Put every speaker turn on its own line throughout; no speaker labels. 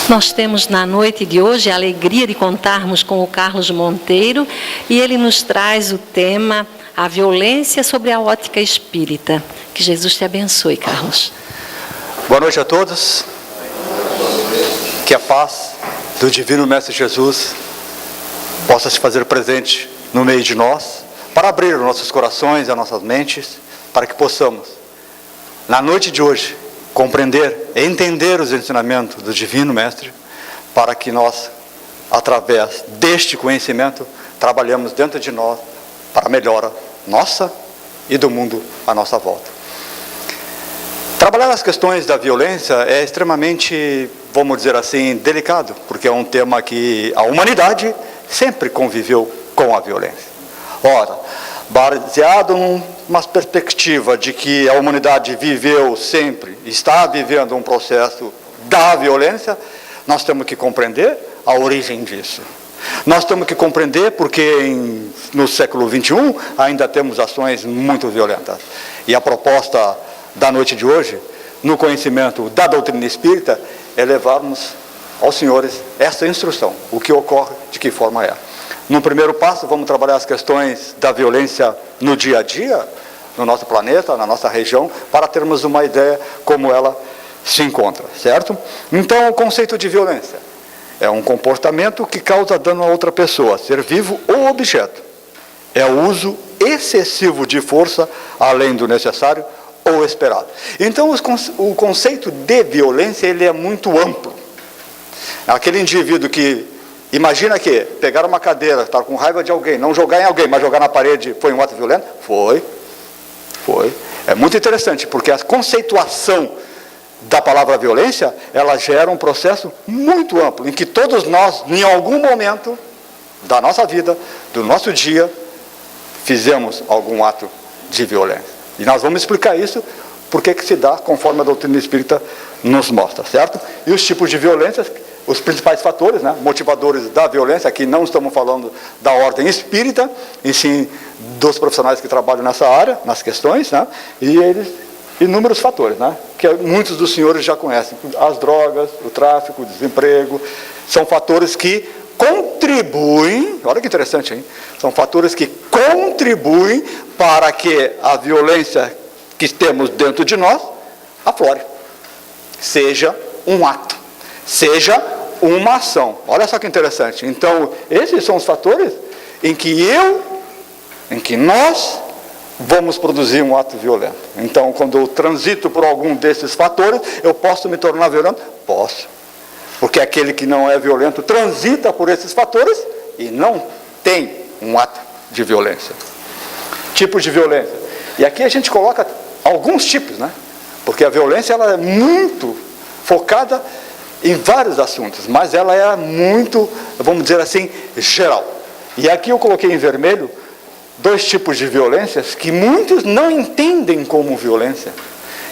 Nós temos na noite de hoje a alegria de contarmos com o Carlos Monteiro e ele nos traz o tema A Violência sobre a Ótica Espírita. Que Jesus te abençoe, Carlos.
Boa noite a todos. Que a paz do Divino Mestre Jesus possa se fazer presente no meio de nós, para abrir os nossos corações e as nossas mentes, para que possamos, na noite de hoje, compreender e entender os ensinamentos do Divino Mestre, para que nós, através deste conhecimento, trabalhemos dentro de nós para a melhora nossa e do mundo à nossa volta. Trabalhar as questões da violência é extremamente, vamos dizer assim, delicado, porque é um tema que a humanidade sempre conviveu com a violência. Ora, baseado numa perspectiva de que a humanidade viveu sempre, está vivendo um processo da violência, nós temos que compreender a origem disso. Nós temos que compreender porque no século XXI ainda temos ações muito violentas. E a proposta da noite de hoje, no conhecimento da doutrina espírita, é levarmos aos senhores essa instrução, o que ocorre, de que forma é. No primeiro passo, vamos trabalhar as questões da violência no dia a dia, no nosso planeta, na nossa região, para termos uma ideia como ela se encontra, certo? Então, o conceito de violência é um comportamento que causa dano a outra pessoa, ser vivo ou objeto. É o uso excessivo de força, além do necessário ou esperado. Então, o conceito de violência, ele é muito amplo. Aquele indivíduo que imagina que pegar uma cadeira, estar com raiva de alguém, não jogar em alguém, mas jogar na parede, foi um ato violento? Foi. É muito interessante, porque a conceituação da palavra violência, ela gera um processo muito amplo, em que todos nós, em algum momento da nossa vida, do nosso dia, fizemos algum ato de violência. E nós vamos explicar isso, porque que se dá, conforme a doutrina espírita nos mostra, certo? E os tipos de violências, os principais fatores, né, motivadores da violência, aqui não estamos falando da ordem espírita, e sim dos profissionais que trabalham nessa área, nas questões, né, e eles, inúmeros fatores, né, que muitos dos senhores já conhecem, as drogas, o tráfico, o desemprego, são fatores que contribuem, olha que interessante, hein, são fatores que contribuem para que a violência que temos dentro de nós aflore, seja um ato, seja uma ação. Olha só que interessante. Então, esses são os fatores em que nós vamos produzir um ato violento. Então, quando eu transito por algum desses fatores, eu posso me tornar violento? Posso. Porque aquele que não é violento transita por esses fatores e não tem um ato de violência. Tipos de violência. E aqui a gente coloca alguns tipos, né? Porque a violência, ela é muito focada em vários assuntos, mas ela é muito, vamos dizer assim, geral. E aqui eu coloquei em vermelho dois tipos de violências que muitos não entendem como violência.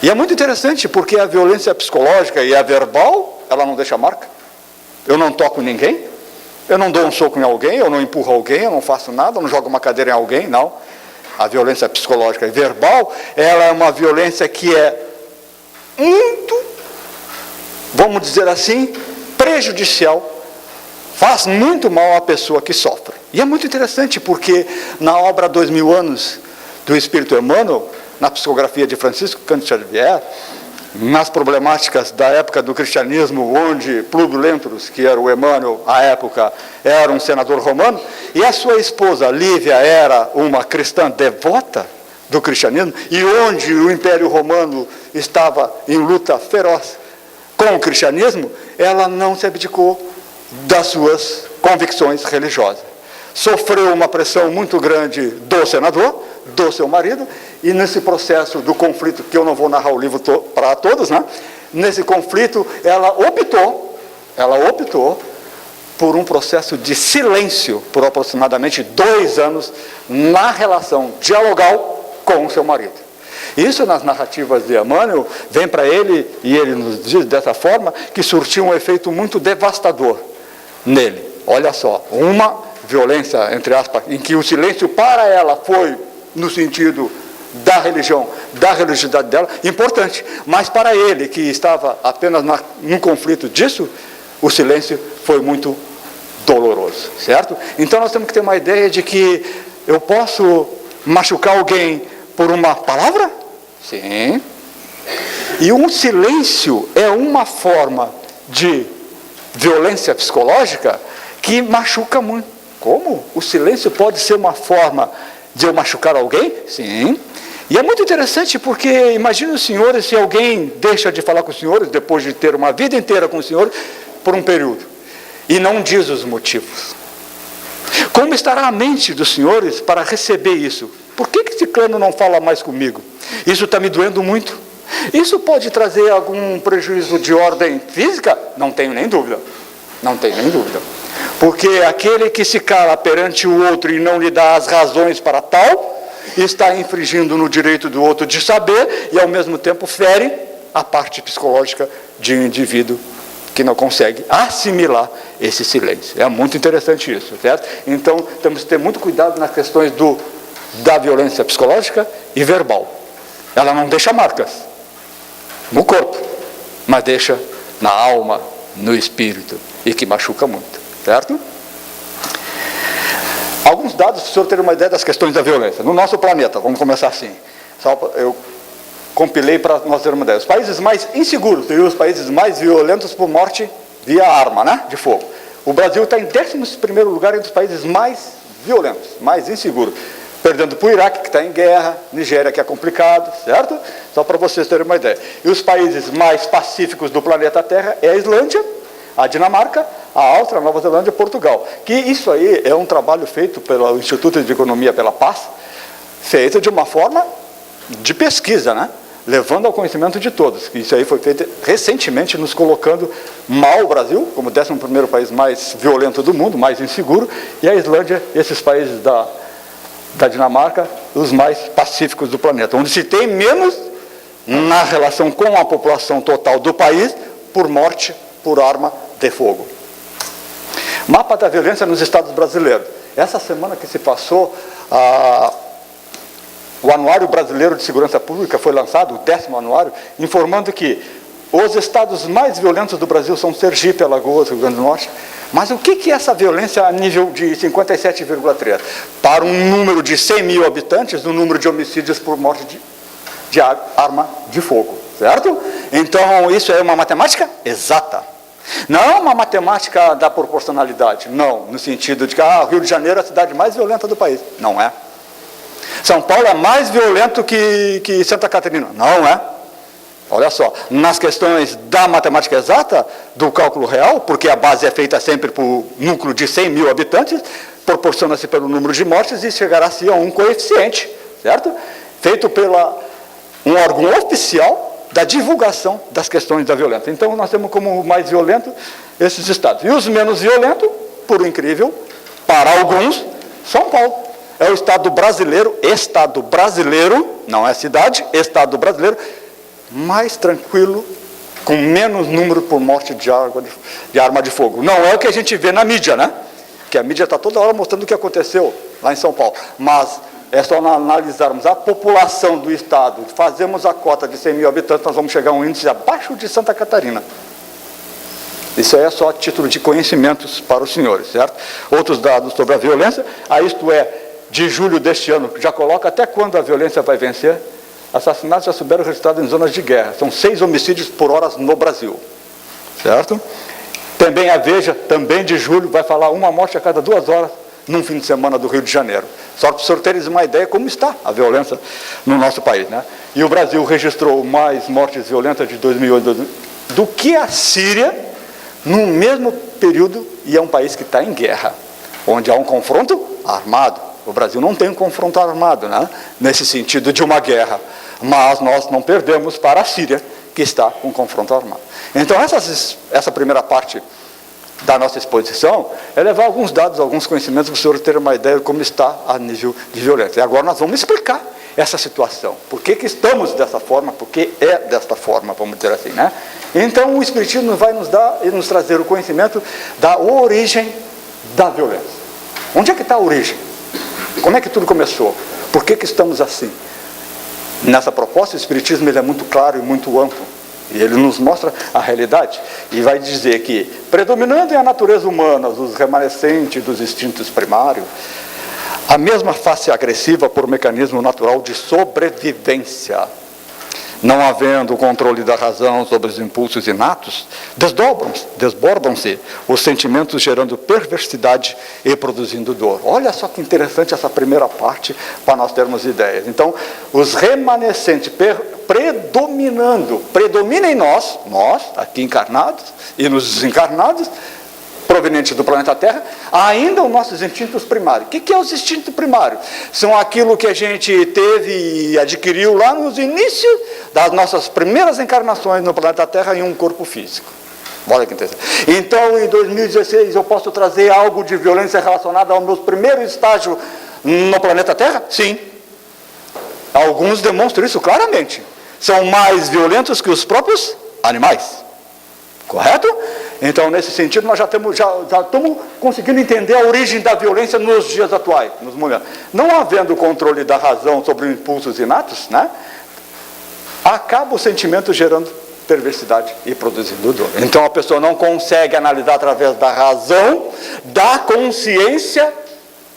E é muito interessante porque a violência psicológica e a verbal, ela não deixa marca. Eu não toco ninguém, eu não dou um soco em alguém, eu não empurro alguém, eu não faço nada, eu não jogo uma cadeira em alguém, não. A violência psicológica e verbal, ela é uma violência que é muito, vamos dizer assim, prejudicial, faz muito mal à pessoa que sofre. E é muito interessante porque na obra 2000 anos do Espírito Emmanuel, na psicografia de Francisco Cândido Xavier, nas problemáticas da época do cristianismo, onde Plúbio Lentulus, que era o Emmanuel à época, era um senador romano, e a sua esposa Lívia era uma cristã devota do cristianismo, e onde o Império Romano estava em luta feroz com o cristianismo, ela não se abdicou das suas convicções religiosas. Sofreu uma pressão muito grande do senador, do seu marido, e nesse processo do conflito, que eu não vou narrar o livro para todos, né? Nesse conflito, ela optou por um processo de silêncio por aproximadamente 2 anos na relação dialogal com o seu marido. Isso nas narrativas de Emmanuel vem para ele, e ele nos diz dessa forma, que surtiu um efeito muito devastador nele. Olha só, uma violência, entre aspas, em que o silêncio para ela foi no sentido da religião, da religiosidade dela, importante, mas para ele, que estava apenas num conflito disso, o silêncio foi muito doloroso, certo? Então nós temos que ter uma ideia de que eu posso machucar alguém por uma palavra? Sim. E um silêncio é uma forma de violência psicológica que machuca muito. Como? O silêncio pode ser uma forma de eu machucar alguém? Sim. E é muito interessante porque, imagine os senhores, se alguém deixa de falar com os senhores, depois de ter uma vida inteira com os senhores, por um período, e não diz os motivos. Como estará a mente dos senhores para receber isso? Por que esse clã não fala mais comigo? Isso está me doendo muito. Isso pode trazer algum prejuízo de ordem física? Não tenho nem dúvida. Não tenho nem dúvida. Porque aquele que se cala perante o outro e não lhe dá as razões para tal, está infringindo no direito do outro de saber e, ao mesmo tempo, fere a parte psicológica de um indivíduo que não consegue assimilar esse silêncio. É muito interessante isso, certo? Então, temos que ter muito cuidado nas questões da violência psicológica e verbal. Ela não deixa marcas no corpo, mas deixa na alma, no espírito, e que machuca muito, certo? Alguns dados para o senhor ter uma ideia das questões da violência. No nosso planeta, vamos começar assim. Eu compilei para nós termos uma ideia. Os países mais inseguros seriam os países mais violentos por morte via arma, né, de fogo. O Brasil está em 11º lugar entre os países mais violentos, mais inseguros. Perdendo para o Iraque, que está em guerra, Nigéria, que é complicado, certo? Só para vocês terem uma ideia. E os países mais pacíficos do planeta Terra é a Islândia, a Dinamarca, a Áustria, a Nova Zelândia e Portugal. Que isso aí é um trabalho feito pelo Instituto de Economia pela Paz, feito de uma forma de pesquisa, né? Levando ao conhecimento de todos. Isso aí foi feito recentemente, nos colocando mal o Brasil, como o 11º país mais violento do mundo, mais inseguro, e a Islândia, esses países da Dinamarca, os mais pacíficos do planeta, onde se tem menos na relação com a população total do país por morte por arma de fogo. Mapa da violência nos estados brasileiros. Essa semana que se passou, o Anuário Brasileiro de Segurança Pública foi lançado, o 10º anuário, informando que os estados mais violentos do Brasil são Sergipe, Alagoas, Rio Grande do Norte. Mas o que é essa violência a nível de 57,3? Para um número de 100 mil habitantes, o número de homicídios por morte de arma de fogo, certo? Então, isso é uma matemática exata. Não é uma matemática da proporcionalidade, não, no sentido de que o Rio de Janeiro é a cidade mais violenta do país. Não é. São Paulo é mais violento que Santa Catarina. Não é. Olha só, nas questões da matemática exata, do cálculo real, porque a base é feita sempre por núcleo de 100 mil habitantes, proporciona-se pelo número de mortes e chegará-se a um coeficiente, certo? Feito pela um órgão oficial da divulgação das questões da violência. Então, nós temos como mais violento esses estados. E os menos violentos, por incrível, para alguns, São Paulo. É o estado brasileiro, não é cidade, estado brasileiro, mais tranquilo, com menos número por morte de arma de fogo. Não é o que a gente vê na mídia, né? Que a mídia está toda hora mostrando o que aconteceu lá em São Paulo. Mas é só analisarmos a população do estado, fazemos a cota de 100 mil habitantes, nós vamos chegar a um índice abaixo de Santa Catarina. Isso aí é só título de conhecimentos para os senhores, certo? Outros dados sobre a violência, isto é, de julho deste ano, já coloca até quando a violência vai vencer. Assassinatos já souberam registrados em zonas de guerra. São 6 homicídios por hora no Brasil, certo? Também a Veja, também de julho, vai falar uma morte a cada 2 horas num fim de semana do Rio de Janeiro. Só para os senhores terem uma ideia como está a violência no nosso país, né? E o Brasil registrou mais mortes violentas de 2008 do que a Síria no mesmo período, e é um país que está em guerra, onde há um confronto armado. O Brasil não tem um confronto armado, né? Nesse sentido de uma guerra, mas nós não perdemos para a Síria, que está com um confronto armado. Então, essa primeira parte da nossa exposição é levar alguns dados, alguns conhecimentos para os senhores terem uma ideia de como está a nível de violência. E agora nós vamos explicar essa situação. Por que estamos dessa forma? Por que é desta forma, vamos dizer assim, né? Então, o Espiritismo vai nos dar e nos trazer o conhecimento da origem da violência. Onde é que está a origem? Como é que tudo começou? Por que estamos assim? Nessa proposta, o Espiritismo ele é muito claro e muito amplo. E ele nos mostra a realidade. E vai dizer que, predominando em a natureza humana, os remanescentes dos instintos primários, a mesma face agressiva por mecanismo natural de sobrevivência, não havendo o controle da razão sobre os impulsos inatos, desbordam-se os sentimentos, gerando perversidade e produzindo dor. Olha só que interessante essa primeira parte, para nós termos ideias. Então, os remanescentes predomina em nós, aqui encarnados, e nos desencarnados, provenientes do planeta Terra, ainda os nossos instintos primários. O que é os instintos primários? São aquilo que a gente teve e adquiriu lá nos inícios das nossas primeiras encarnações no planeta Terra em um corpo físico. Olha que interessante. Então, em 2016, eu posso trazer algo de violência relacionada ao meu primeiro estágio no planeta Terra? Sim. Alguns demonstram isso claramente. São mais violentos que os próprios animais. Correto? Então, nesse sentido, nós já estamos conseguindo entender a origem da violência nos dias atuais, nos momentos. Não havendo controle da razão sobre os impulsos inatos, né, acaba o sentimento gerando perversidade e produzindo dor. Então, a pessoa não consegue analisar através da razão, da consciência,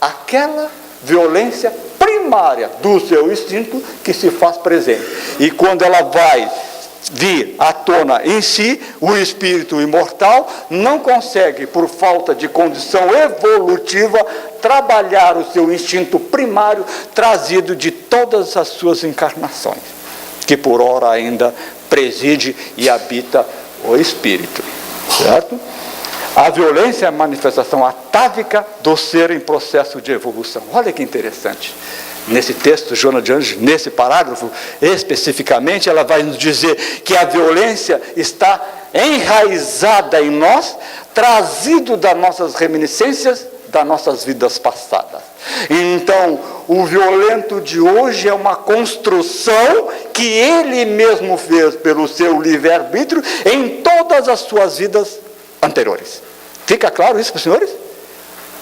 aquela violência primária do seu instinto que se faz presente. E quando ela vai vir à tona em si, o espírito imortal não consegue, por falta de condição evolutiva, trabalhar o seu instinto primário trazido de todas as suas encarnações, que por ora ainda preside e habita o espírito, certo? A violência é a manifestação atávica do ser em processo de evolução. Olha que interessante. Nesse texto, Joana de Anjos, nesse parágrafo, especificamente, ela vai nos dizer que a violência está enraizada em nós, trazido das nossas reminiscências, das nossas vidas passadas. Então, o violento de hoje é uma construção que ele mesmo fez pelo seu livre-arbítrio em todas as suas vidas anteriores. Fica claro isso para os senhores?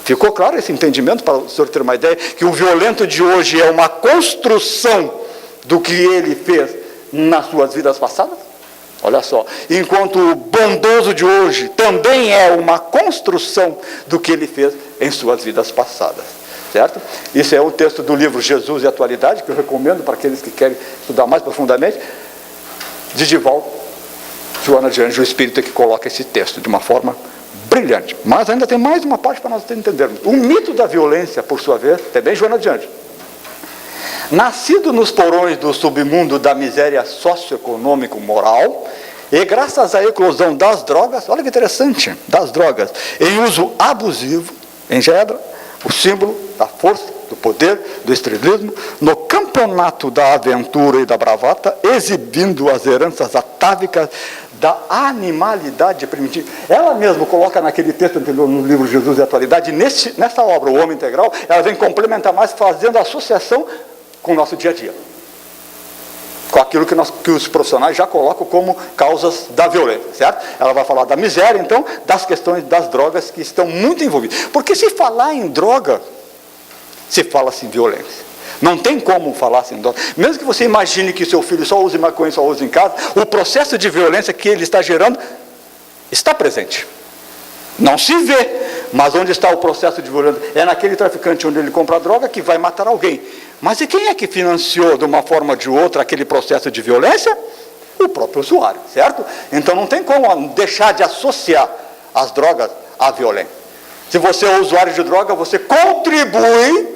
Ficou claro esse entendimento, para o senhor ter uma ideia, que o violento de hoje é uma construção do que ele fez nas suas vidas passadas? Olha só, enquanto o bondoso de hoje também é uma construção do que ele fez em suas vidas passadas, certo? Isso é o texto do livro Jesus e Atualidade, que eu recomendo para aqueles que querem estudar mais profundamente, de Divaldo, Joana de Anjos, o Espírito, que coloca esse texto de uma forma brilhante. Mas ainda tem mais uma parte para nós entendermos. O mito da violência, por sua vez, também Joana de Anjos. Nascido nos porões do submundo da miséria socioeconômico-moral, e graças à eclosão das drogas, olha que interessante, das drogas, em uso abusivo, engendra o símbolo da força, do poder, do estrelismo, no campeonato da aventura e da bravata, exibindo as heranças atávicas da animalidade primitiva. Ela mesma coloca naquele texto anterior, no livro Jesus e Atualidade, nessa obra, O Homem Integral, ela vem complementar mais, fazendo associação com o nosso dia a dia, com aquilo que os profissionais já colocam como causas da violência, certo? Ela vai falar da miséria, então, das questões das drogas que estão muito envolvidas. Porque se falar em droga, se fala-se em violência. Não tem como falar assim, mesmo que você imagine que seu filho só use maconha, só use em casa, o processo de violência que ele está gerando está presente. Não se vê, mas onde está o processo de violência? É naquele traficante onde ele compra droga que vai matar alguém. Mas e quem é que financiou de uma forma ou de outra aquele processo de violência? O próprio usuário, certo? Então não tem como deixar de associar as drogas à violência. Se você é usuário de droga, você contribui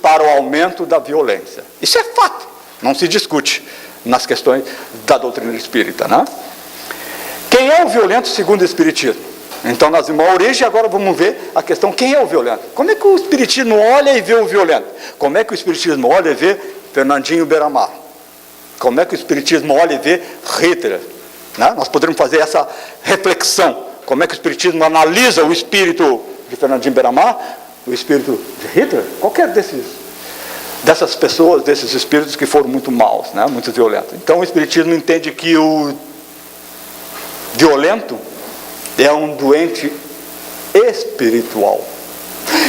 para o aumento da violência. Isso é fato, não se discute nas questões da doutrina espírita, né? Quem é o violento segundo o Espiritismo? Então nós vimos a origem, agora vamos ver a questão, quem é o violento? Como é que o Espiritismo olha e vê o violento? Como é que o Espiritismo olha e vê Fernandinho Beiramar? Como é que o Espiritismo olha e vê Hitler? Né? Nós poderíamos fazer essa reflexão. Como é que o Espiritismo analisa o espírito de Fernandinho Beiramar, o espírito de Hitler? Qualquer dessas pessoas, desses espíritos que foram muito maus, né? Muito violentos. Então o Espiritismo entende que o violento é um doente espiritual.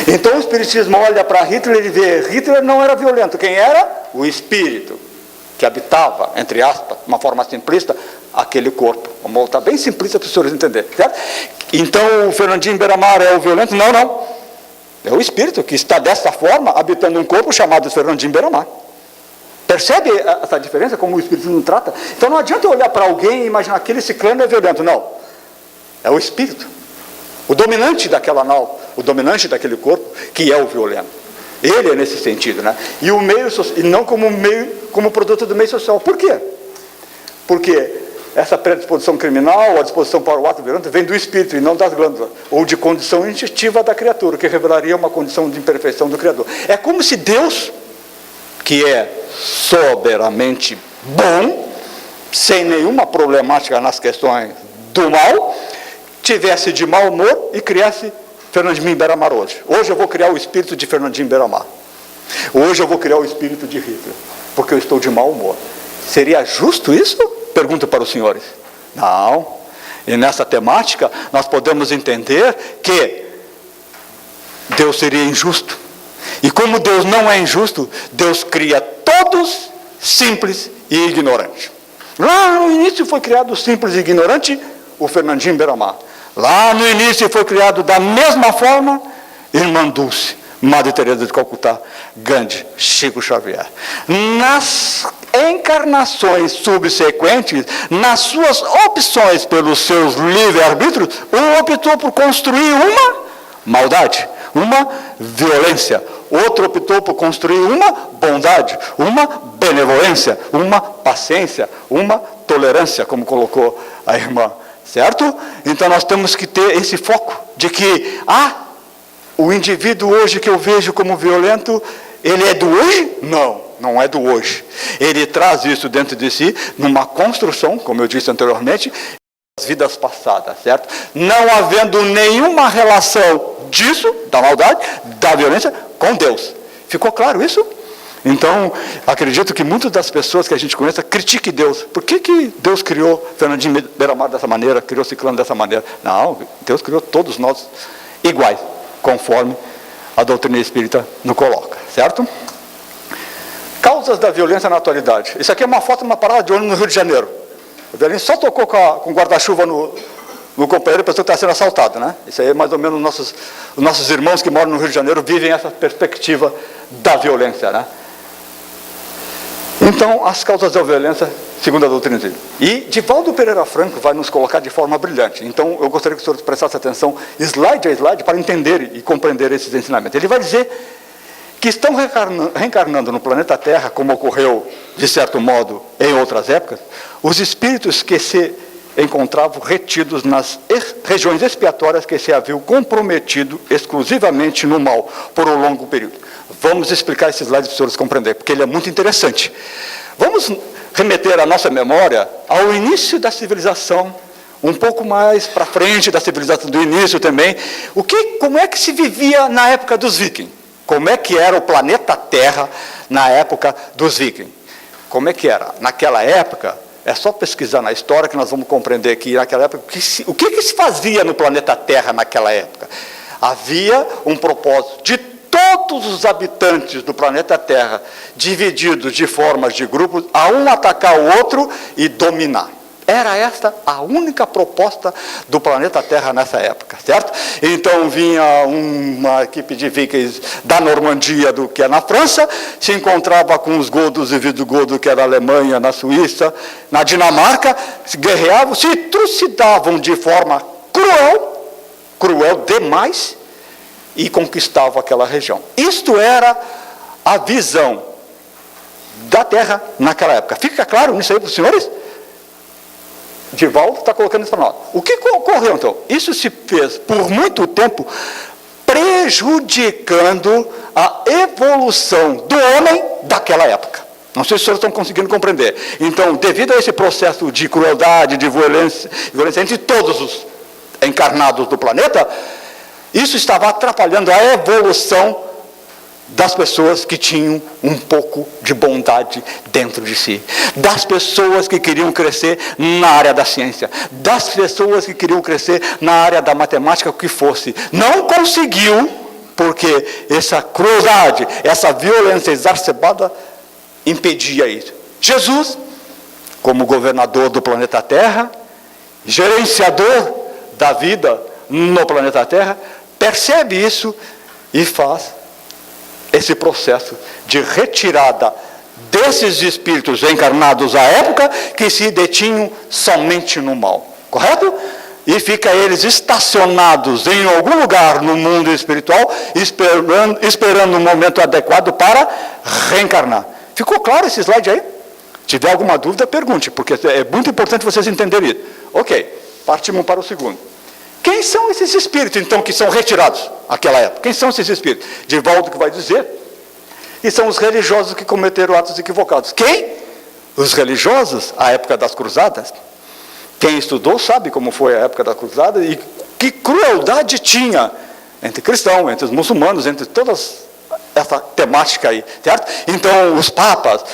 Então o Espiritismo olha para Hitler e vê, Hitler não era violento, quem era? O espírito. que habitava, entre aspas, de uma forma simplista, aquele corpo. Vamos voltar bem simplista para os senhores entenderem, certo? Então o Fernandinho Beiramar é o violento? Não, não. É o espírito que está dessa forma habitando um corpo chamado Fernandinho Beiramar. Percebe essa diferença, como o espírito não trata? Então não adianta eu olhar para alguém e imaginar que aquele ciclano é violento. Não. É o espírito. O dominante daquela nau, o dominante daquele corpo, que é o violento. Ele é nesse sentido, né? E o meio e não como produto do meio social. Por quê? Porque essa predisposição criminal, a disposição para o ato violento, vem do espírito e não das glândulas, ou de condição instintiva da criatura, que revelaria uma condição de imperfeição do Criador. É como se Deus, que é soberanamente bom, sem nenhuma problemática nas questões do mal, tivesse de mau humor e criasse Fernandinho Beiramar hoje. Hoje eu vou criar o espírito de Fernandinho Beiramar. Hoje eu vou criar o espírito de Hitler, porque eu estou de mau humor. Seria justo isso? Pergunto para os senhores. Não. E nessa temática nós podemos entender que Deus seria injusto. E como Deus não é injusto, Deus cria todos simples e ignorantes. Lá no início foi criado simples e ignorante o Fernandinho Beiramar. Lá no início foi criado da mesma forma Irmã Dulce, Madre Teresa de Calcutá, Gandhi, Chico Xavier. Nas encarnações subsequentes, nas suas opções pelos seus livre-arbítrios, um optou por construir uma maldade, uma violência. Outro optou por construir uma bondade, uma benevolência, uma paciência, uma tolerância, como colocou a irmã. Certo? Então nós temos que ter esse foco de que, o indivíduo hoje que eu vejo como violento, ele é do hoje? Não, não é do hoje. Ele traz isso dentro de si, numa construção, como eu disse anteriormente, das vidas passadas, certo? Não havendo nenhuma relação disso, da maldade, da violência, com Deus. Ficou claro isso? Então, acredito que muitas das pessoas que a gente conhece critiquem Deus. Por que Deus criou Fernandinho Beiramar dessa maneira, criou Ciclano dessa maneira? Não, Deus criou todos nós iguais, conforme a doutrina espírita nos coloca, certo? Causas da violência na atualidade. Isso aqui é uma foto de uma parada de ônibus no Rio de Janeiro. O velhinho só tocou com guarda-chuva no companheiro, a pessoa que está sendo assaltada, né? Isso aí é mais ou menos os nossos irmãos que moram no Rio de Janeiro vivem essa perspectiva da violência, né? Então, as causas da violência, segundo a doutrina espírita. E Divaldo Pereira Franco vai nos colocar de forma brilhante. Então, eu gostaria que os senhores prestassem atenção, slide a slide, para entender e compreender esses ensinamentos. Ele vai dizer que estão reencarnando no planeta Terra, como ocorreu, de certo modo, em outras épocas, os espíritos que se encontravam retidos nas regiões expiatórias que se haviam comprometido exclusivamente no mal por um longo período. Vamos explicar esse slide para os senhores compreenderem, porque ele é muito interessante. Vamos remeter a nossa memória ao início da civilização, um pouco mais para frente da civilização do início também. Como é que se vivia na época dos vikings? Como é que era o planeta Terra na época dos vikings? Como é que era? Naquela época, é só pesquisar na história que nós vamos compreender que naquela época, o que se fazia no planeta Terra naquela época? Havia um propósito de todos os habitantes do planeta Terra, divididos de formas de grupos, a um atacar o outro e dominar. Era esta a única proposta do planeta Terra nessa época, certo? Então vinha uma equipe de vikings da Normandia, do que é na França, se encontrava com os godos e visigodos, que era na Alemanha, na Suíça, na Dinamarca, se guerreavam, se trucidavam de forma cruel demais, e conquistavam aquela região. Isto era a visão da Terra naquela época. Fica claro nisso aí para os senhores? Divaldo está colocando isso para nós. O que ocorreu então? Isso se fez por muito tempo prejudicando a evolução do homem daquela época. Não sei se os senhores estão conseguindo compreender. Então, devido a esse processo de crueldade, de violência entre todos os encarnados do planeta, isso estava atrapalhando a evolução das pessoas que tinham um pouco de bondade dentro de si, das pessoas que queriam crescer na área da ciência, das pessoas que queriam crescer na área da matemática, o que fosse. Não conseguiu, porque essa crueldade, essa violência exacerbada impedia isso. Jesus, como governador do planeta Terra, gerenciador da vida no planeta Terra, percebe isso e faz esse processo de retirada desses espíritos encarnados à época que se detinham somente no mal. Correto? E fica eles estacionados em algum lugar no mundo espiritual, esperando um momento adequado para reencarnar. Ficou claro esse slide aí? Se tiver alguma dúvida, pergunte, porque é muito importante vocês entenderem isso. Ok, partimos para o segundo. Quem são esses espíritos, então, que são retirados naquela época? Quem são esses espíritos? Divaldo que vai dizer. E são os religiosos que cometeram atos equivocados. Quem? Os religiosos, à época das cruzadas. Quem estudou sabe como foi a época da cruzada e que crueldade tinha entre cristãos, entre os muçulmanos, entre toda essa temática aí, certo? Então, os papas,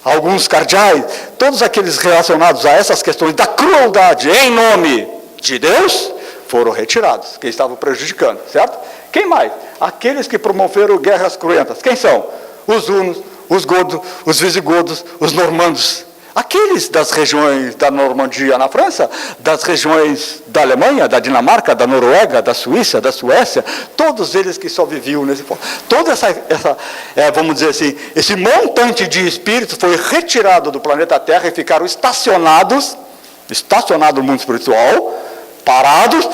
alguns cardeais, todos aqueles relacionados a essas questões da crueldade em nome de Deus, foram retirados, que estavam prejudicando, certo? Quem mais? Aqueles que promoveram guerras cruentas. Quem são? Os hunos, os godos, os visigodos, os normandos. Aqueles das regiões da Normandia na França, das regiões da Alemanha, da Dinamarca, da Noruega, da Suíça, da Suécia, todos eles que só viviam nesse ponto. Toda vamos dizer assim, esse montante de espíritos foi retirado do planeta Terra e ficaram estacionados no mundo espiritual, parados,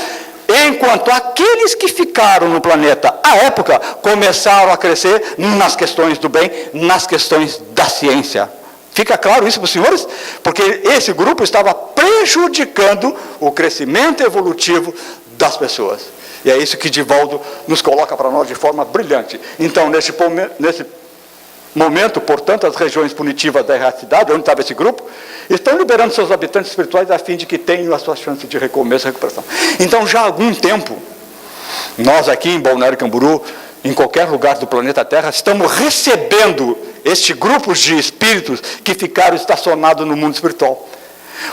enquanto aqueles que ficaram no planeta à época começaram a crescer nas questões do bem, nas questões da ciência. Fica claro isso para os senhores? Porque esse grupo estava prejudicando o crescimento evolutivo das pessoas. E é isso que Divaldo nos coloca para nós de forma brilhante. Então, nesse momento, portanto, as regiões punitivas da erraticidade, onde estava esse grupo, estão liberando seus habitantes espirituais a fim de que tenham a sua chance de recomeço e recuperação. Então, já há algum tempo, nós aqui em Balneário Camboriú, em qualquer lugar do planeta Terra, estamos recebendo este grupo de espíritos que ficaram estacionados no mundo espiritual.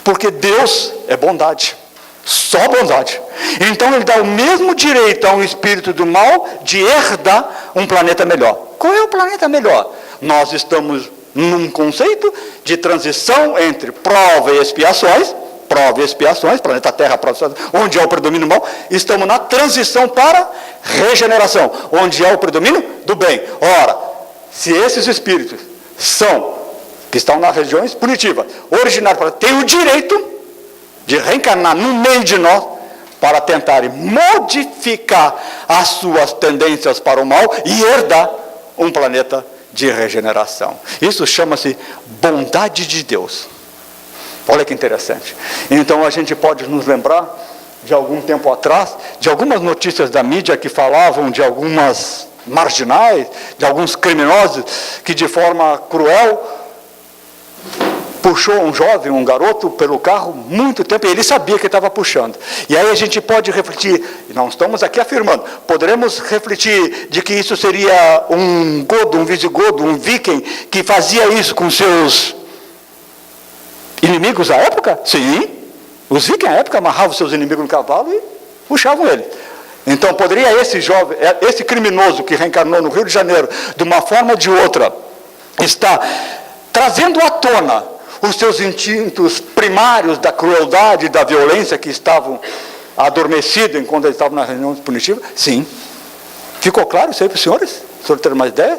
Porque Deus é bondade, só bondade. Então Ele dá o mesmo direito a um espírito do mal de herdar um planeta melhor. Qual é o planeta melhor? Nós estamos num conceito de transição entre prova e expiações, planeta Terra, onde há o predomínio do mal, estamos na transição para regeneração, onde há o predomínio do bem. Ora, se esses espíritos que estão nas regiões punitivas, originários, têm o direito de reencarnar no meio de nós, para tentarem modificar as suas tendências para o mal e herdar um planeta de regeneração. Isso chama-se bondade de Deus. Olha que interessante. Então a gente pode nos lembrar de algum tempo atrás, de algumas notícias da mídia que falavam de algumas marginais, de alguns criminosos que de forma cruel puxou um jovem, um garoto pelo carro muito tempo e ele sabia que estava puxando. E aí a gente pode refletir, não estamos aqui afirmando, poderemos refletir de que isso seria um godo, um visigodo, um viking que fazia isso com seus inimigos à época? Sim. Os vikings à época amarravam seus inimigos no cavalo e puxavam ele. Então poderia esse criminoso que reencarnou no Rio de Janeiro, de uma forma ou de outra, estar trazendo à tona os seus instintos primários da crueldade, da violência que estavam adormecidos enquanto eles estavam na reunião punitiva? Sim. Ficou claro isso aí para os senhores? O senhor ter mais ideia?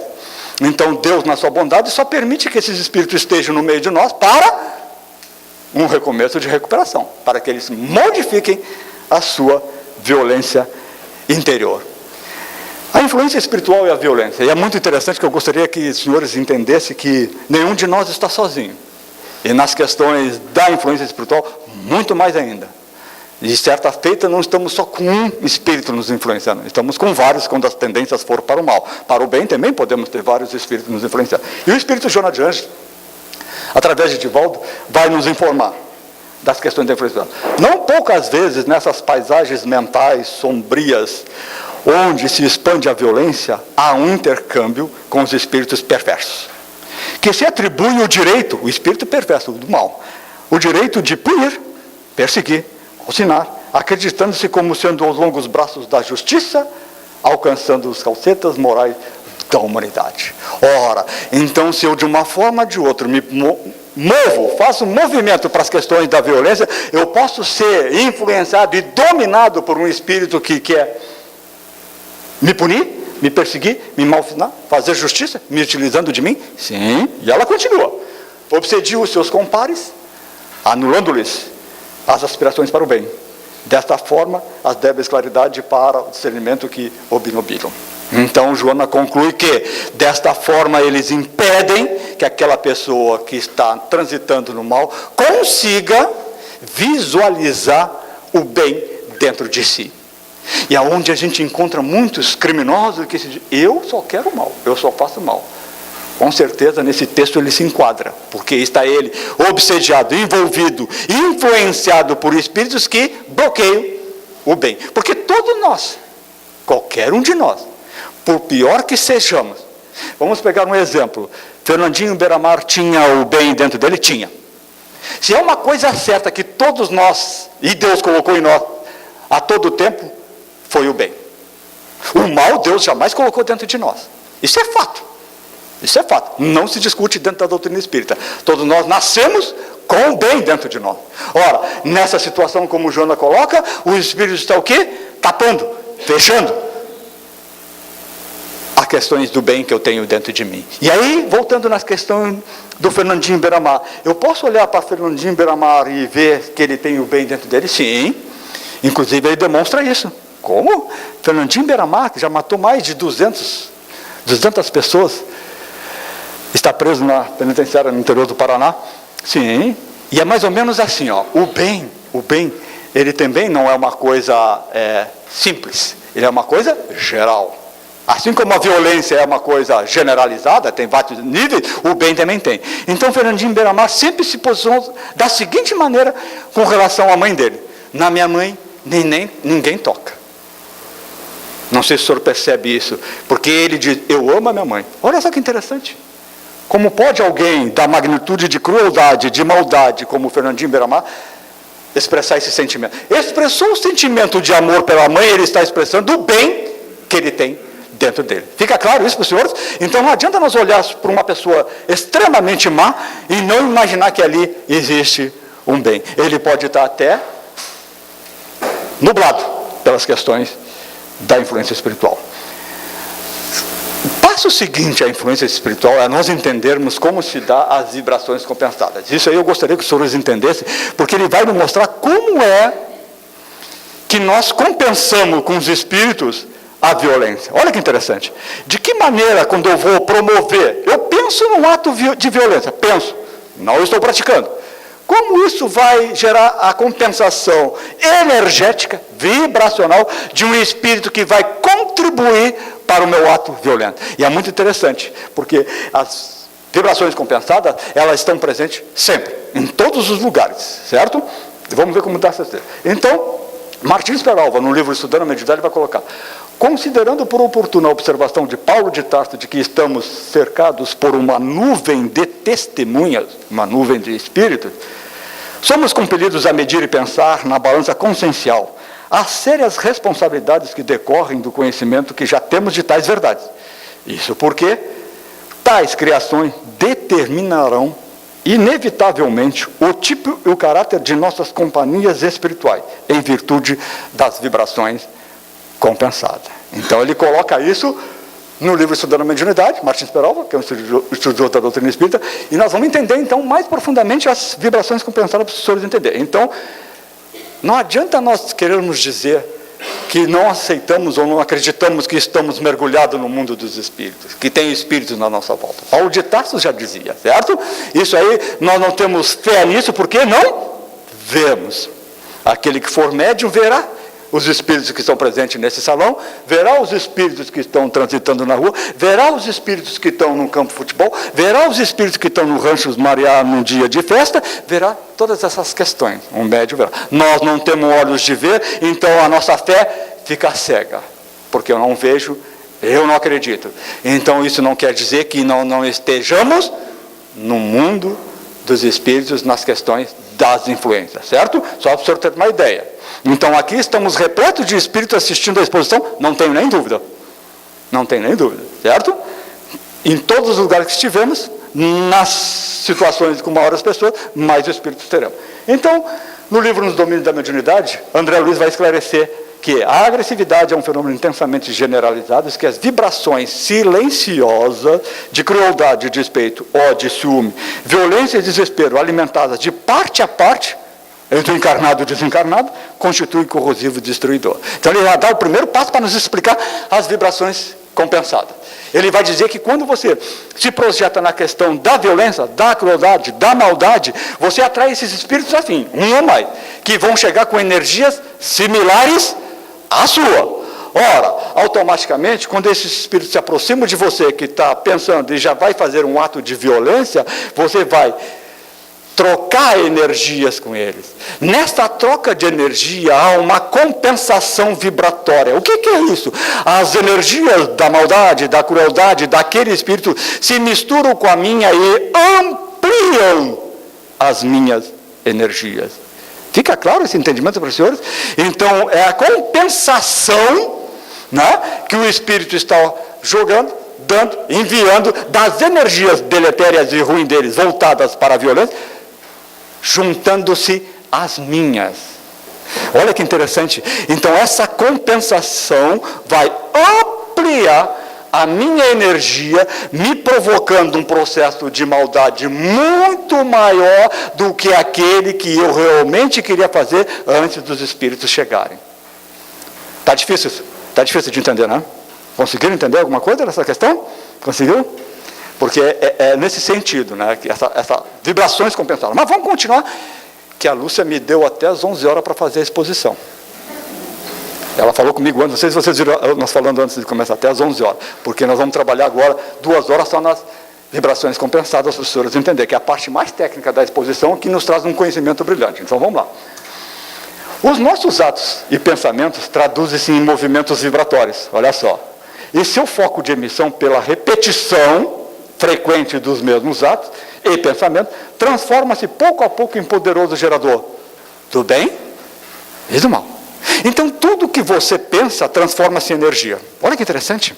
Então Deus, na sua bondade, só permite que esses espíritos estejam no meio de nós para um recomeço de recuperação, para que eles modifiquem a sua violência interior. A influência espiritual e a violência. E é muito interessante que eu gostaria que os senhores entendessem que nenhum de nós está sozinho. E nas questões da influência espiritual, muito mais ainda. De certa feita, não estamos só com um espírito nos influenciando, estamos com vários quando as tendências forem para o mal. Para o bem também podemos ter vários espíritos nos influenciando. E o espírito Joana de Anjos, através de Divaldo, vai nos informar das questões da influência. Não poucas vezes nessas paisagens mentais sombrias, onde se expande a violência, há um intercâmbio com os espíritos perversos, que se atribui o direito, o espírito perverso do mal, o direito de punir, perseguir, alcinar, acreditando-se como sendo os longos braços da justiça, alcançando os calcetas morais da humanidade. Ora, então se eu de uma forma ou de outra me movo, faço um movimento para as questões da violência, eu posso ser influenciado e dominado por um espírito que quer me punir, me perseguir, me malfinar, fazer justiça, me utilizando de mim? Sim, e ela continua. Obsediu os seus compares, anulando-lhes as aspirações para o bem. Desta forma, as débeis claridade para o discernimento que obnubilam. Então, Joana conclui que, desta forma, eles impedem que aquela pessoa que está transitando no mal consiga visualizar o bem dentro de si. E aonde a gente encontra muitos criminosos que dizem, eu só quero mal, eu só faço mal. Com certeza, nesse texto ele se enquadra, porque está ele obsediado, envolvido, influenciado por espíritos que bloqueiam o bem. Porque todos nós, qualquer um de nós, por pior que sejamos, vamos pegar um exemplo, Fernandinho Beiramar tinha o bem dentro dele? Tinha. Se é uma coisa certa que todos nós, e Deus colocou em nós, a todo tempo, foi o bem. O mal Deus jamais colocou dentro de nós. Isso é fato. Isso é fato. Não se discute dentro da doutrina espírita. Todos nós nascemos com o bem dentro de nós. Ora, nessa situação como Joana coloca, o espírito está o quê? Tapando, fechando as questões do bem que eu tenho dentro de mim. E aí, voltando nas questões do Fernandinho Beiramar, eu posso olhar para Fernandinho Beiramar e ver que ele tem o bem dentro dele? Sim. Inclusive ele demonstra isso. Como? Fernandinho Beiramar, que já matou mais de 200 pessoas, está preso na penitenciária no interior do Paraná? Sim. E é mais ou menos assim, ó, o bem, ele também não é uma coisa simples, ele é uma coisa geral. Assim como a violência é uma coisa generalizada, tem vários níveis, o bem também tem. Então Fernandinho Beiramar sempre se posicionou da seguinte maneira com relação à mãe dele: na minha mãe ninguém toca. Não sei se o senhor percebe isso, porque ele diz, eu amo a minha mãe. Olha só que interessante. Como pode alguém da magnitude de crueldade, de maldade, como o Fernandinho Beiramar, expressar esse sentimento? Expressou o sentimento de amor pela mãe, ele está expressando o bem que ele tem dentro dele. Fica claro isso para os senhores? Então não adianta nós olharmos para uma pessoa extremamente má e não imaginar que ali existe um bem. Ele pode estar até nublado pelas questões da influência espiritual. O passo seguinte à influência espiritual é nós entendermos como se dá as vibrações compensadas. Isso aí eu gostaria que os senhores entendessem, porque ele vai nos mostrar como é que nós compensamos com os espíritos a violência. Olha que interessante. De que maneira, quando eu vou promover, eu penso num ato de violência, penso, não estou praticando. Como isso vai gerar a compensação energética, vibracional, de um espírito que vai contribuir para o meu ato violento? E é muito interessante, porque as vibrações compensadas, elas estão presentes sempre, em todos os lugares, certo? Vamos ver como dá essa certeza. Então, Martins Peralva, no livro Estudando a Mediunidade, vai colocar: considerando por oportuna a observação de Paulo de Tarso de que estamos cercados por uma nuvem de testemunhas, uma nuvem de espíritos, somos compelidos a medir e pensar na balança consciencial as sérias responsabilidades que decorrem do conhecimento que já temos de tais verdades. Isso porque tais criações determinarão inevitavelmente o tipo e o caráter de nossas companhias espirituais, em virtude das vibrações compensadas. Então ele coloca isso no livro Estudando a Mediunidade, Martins Peralva, que é um estudioso da doutrina espírita, e nós vamos entender então mais profundamente as vibrações compensadas para os senhores entenderem. Então, não adianta nós querermos dizer que não aceitamos ou não acreditamos que estamos mergulhados no mundo dos espíritos, que tem espíritos na nossa volta. Paulo de Tarso já dizia, certo? Isso aí, nós não temos fé nisso porque não vemos. Aquele que for médium verá os espíritos que estão presentes nesse salão, verá os espíritos que estão transitando na rua, verá os espíritos que estão no campo de futebol, verá os espíritos que estão no Rancho Mariá num dia de festa, verá todas essas questões. Um médium verá. Nós não temos olhos de ver, então a nossa fé fica cega, porque eu não vejo, eu não acredito. Então isso não quer dizer que não estejamos no mundo dos espíritos nas questões das influências, certo? Só para o senhor ter uma ideia. Então aqui estamos repletos de espíritos assistindo a exposição, não tenho nem dúvida. Não tenho nem dúvida, certo? em todos os lugares que estivemos, nas situações com maiores pessoas, mais espíritos teremos. Então, no livro Nos Domínios da Mediunidade, André Luiz vai esclarecer que a agressividade é um fenômeno intensamente generalizado, que as vibrações silenciosas de crueldade, de despeito, ódio, ciúme, violência e desespero alimentadas de parte a parte, entre o encarnado e o desencarnado, constituem corrosivo e destruidor. Então ele vai dar o primeiro passo para nos explicar as vibrações compensadas. Ele vai dizer que quando você se projeta na questão da violência, da crueldade, da maldade, você atrai esses espíritos assim, um ou mais, que vão chegar com energias similares à sua. Ora, automaticamente, quando esses espíritos se aproximam de você, que está pensando e já vai fazer um ato de violência, você vai trocar energias com eles. Nesta troca de energia há uma compensação vibratória. O que é isso? As energias da maldade, da crueldade, daquele espírito se misturam com a minha e ampliam as minhas energias. Fica claro esse entendimento para os senhores? Então, é a compensação, né, que o espírito está jogando, dando, enviando das energias deletérias e ruins deles, voltadas para a violência, juntando-se às minhas. Olha que interessante. Então essa compensação vai ampliar a minha energia, me provocando um processo de maldade muito maior do que aquele que eu realmente queria fazer antes dos espíritos chegarem. Está difícil isso? Está difícil de entender, né? Conseguiram entender alguma coisa dessa questão? Conseguiu? Porque é nesse sentido, né, que essas vibrações compensadas. Mas vamos continuar, que a Lúcia me deu até às 11 horas para fazer a exposição. Ela falou comigo antes, não sei se vocês viram nós falando antes de começar, até às 11 horas, porque nós vamos trabalhar agora 2 horas só nas vibrações compensadas, para os senhores entenderem, que é a parte mais técnica da exposição, que nos traz um conhecimento brilhante. Então vamos lá. Os nossos atos e pensamentos traduzem-se em movimentos vibratórios, olha só. E seu foco de emissão pela repetição frequente dos mesmos atos e pensamentos, transforma-se pouco a pouco em poderoso gerador do bem e do mal. Então, tudo que você pensa transforma-se em energia. Olha que interessante.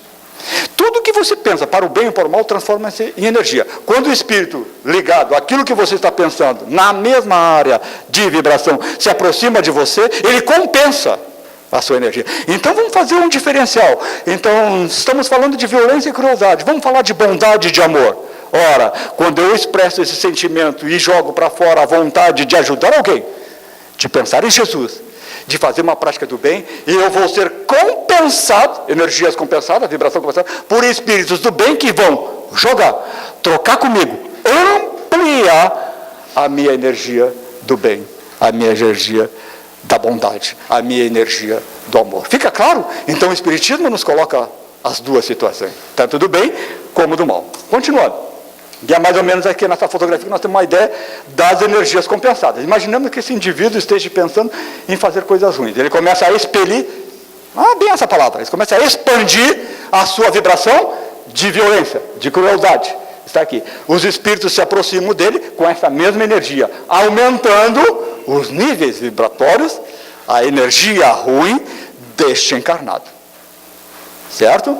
Tudo que você pensa para o bem ou para o mal transforma-se em energia. Quando o espírito ligado àquilo que você está pensando, na mesma área de vibração, se aproxima de você, ele compensa a sua energia. Então vamos fazer um diferencial. Então estamos falando de violência e crueldade, vamos falar de bondade e de amor. Ora, quando eu expresso esse sentimento e jogo para fora a vontade de ajudar alguém, de pensar em Jesus, de fazer uma prática do bem, e eu vou ser compensado, energias compensadas, vibração compensada, por espíritos do bem que vão jogar, trocar comigo, ampliar a minha energia do bem, a minha energia da bondade, a minha energia do amor. Fica claro? Então o Espiritismo nos coloca as duas situações, tanto do bem como do mal. Continuando. E é mais ou menos aqui nessa fotografia que nós temos uma ideia das energias compensadas. Imaginamos que esse indivíduo esteja pensando em fazer coisas ruins. Ele começa a expelir, bem essa palavra, ele começa a expandir a sua vibração de violência, de crueldade. Está aqui. Os espíritos se aproximam dele com essa mesma energia, aumentando os níveis vibratórios, a energia ruim deste encarnado. Certo?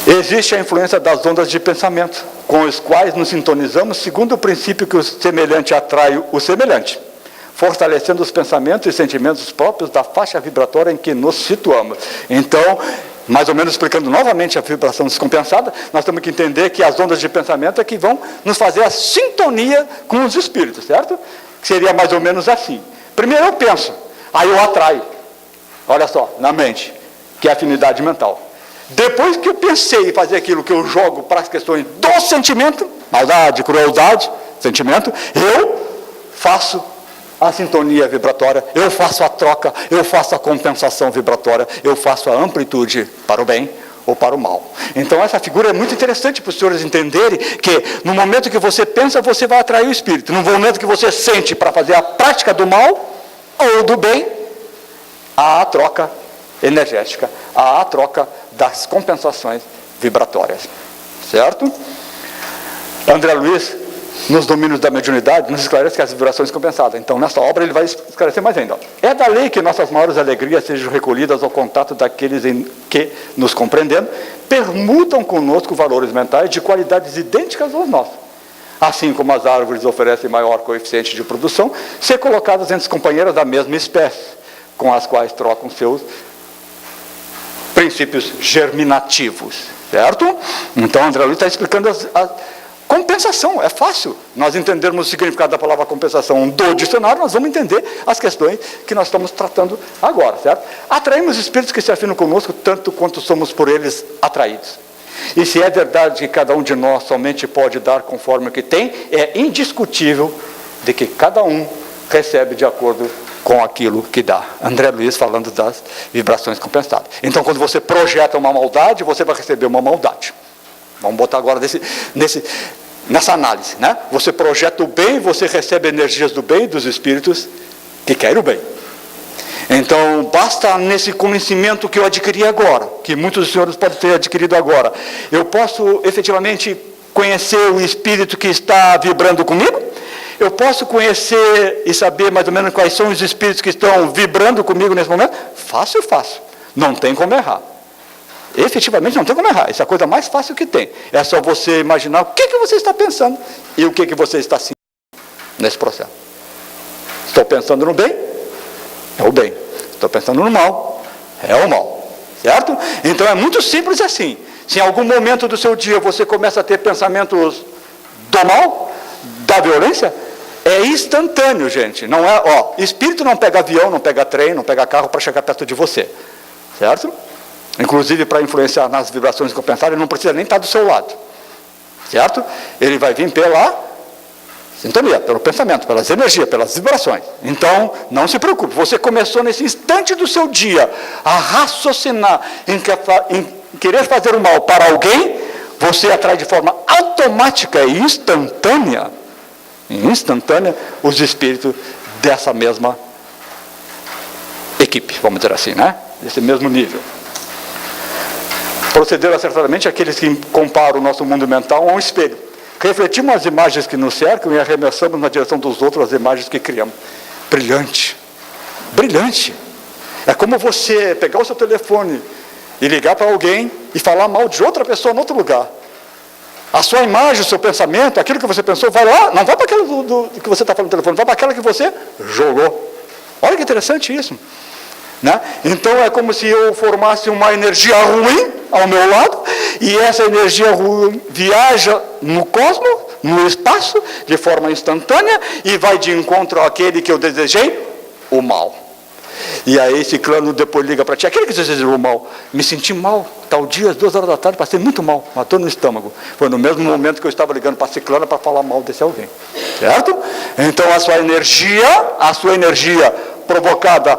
Existe a influência das ondas de pensamento, com os quais nos sintonizamos, segundo o princípio que o semelhante atrai o semelhante, fortalecendo os pensamentos e sentimentos próprios da faixa vibratória em que nos situamos. Então, mais ou menos explicando novamente a vibração descompensada, nós temos que entender que as ondas de pensamento é que vão nos fazer a sintonia com os espíritos, certo? Que seria mais ou menos assim. Primeiro eu penso, aí eu atraio, olha só, na mente, que é a afinidade mental. Depois que eu pensei em fazer aquilo que eu jogo para as questões do sentimento, maldade, crueldade, sentimento, eu faço a sintonia vibratória, eu faço a troca, eu faço a compensação vibratória, eu faço a amplitude para o bem ou para o mal. Então essa figura é muito interessante para os senhores entenderem que no momento que você pensa, você vai atrair o espírito. No momento que você sente para fazer a prática do mal ou do bem, há a troca energética, há a troca das compensações vibratórias. Certo? André Luiz nos domínios da mediunidade, nos esclarece que as vibrações compensadas. Então, nessa obra, ele vai esclarecer mais ainda. É da lei que nossas maiores alegrias sejam recolhidas ao contato daqueles que, nos compreendendo, permutam conosco valores mentais de qualidades idênticas aos nossos. Assim como as árvores oferecem maior coeficiente de produção, ser colocadas entre as companheiras da mesma espécie, com as quais trocam seus princípios germinativos. Certo? Então, André Luiz está explicando a compensação. É fácil nós entendermos o significado da palavra compensação do dicionário, nós vamos entender as questões que nós estamos tratando agora, certo? Atraímos espíritos que se afinam conosco tanto quanto somos por eles atraídos. E se é verdade que cada um de nós somente pode dar conforme o que tem, é indiscutível de que cada um recebe de acordo com aquilo que dá. André Luiz falando das vibrações compensadas. Então, quando você projeta uma maldade, você vai receber uma maldade. Vamos botar agora nessa análise, né? Você projeta o bem, você recebe energias do bem, dos espíritos que querem o bem. Então, basta nesse conhecimento que eu adquiri agora, que muitos dos senhores podem ter adquirido agora, eu posso efetivamente conhecer o espírito que está vibrando comigo? Eu posso conhecer e saber mais ou menos quais são os espíritos que estão vibrando comigo nesse momento? Fácil, fácil. Não tem como errar. Efetivamente não tem como errar. Essa é a coisa mais fácil que tem. É só você imaginar o que você está pensando e o que você está sentindo nesse processo. Estou pensando no bem? É o bem. Estou pensando no mal? É o mal. Certo? Então é muito simples assim. Se em algum momento do seu dia você começa a ter pensamentos do mal, da violência, é instantâneo, gente. Não é, espírito não pega avião, não pega trem, não pega carro para chegar perto de você. Certo? Inclusive, para influenciar nas vibrações compensadas, ele não precisa nem estar do seu lado. Certo? Ele vai vir pela sintonia, pelo pensamento, pelas energias, pelas vibrações. Então, não se preocupe. Você começou nesse instante do seu dia a raciocinar em querer fazer o mal para alguém, você atrai de forma automática e instantânea os espíritos dessa mesma equipe, vamos dizer assim, né? Desse mesmo nível. Procederam acertadamente aqueles que comparam o nosso mundo mental a um espelho. Refletimos as imagens que nos cercam e arremessamos na direção dos outros as imagens que criamos. Brilhante. Brilhante. É como você pegar o seu telefone e ligar para alguém e falar mal de outra pessoa em outro lugar. A sua imagem, o seu pensamento, aquilo que você pensou, vai lá, não vai para aquilo que você está falando no telefone, vai para aquela que você jogou. Olha que interessante isso. Né? Então é como se eu formasse uma energia ruim ao meu lado, e essa energia ruim viaja no cosmos, no espaço, de forma instantânea, e vai de encontro àquele que eu desejei, o mal. E aí Ciclano depois liga para ti, aquele que desejou o mal, me senti mal, tal dia, às 2 horas da tarde, passei muito mal, uma dor no estômago. Foi no mesmo momento que eu estava ligando para Ciclano para falar mal desse alguém. Certo? Então a sua energia provocada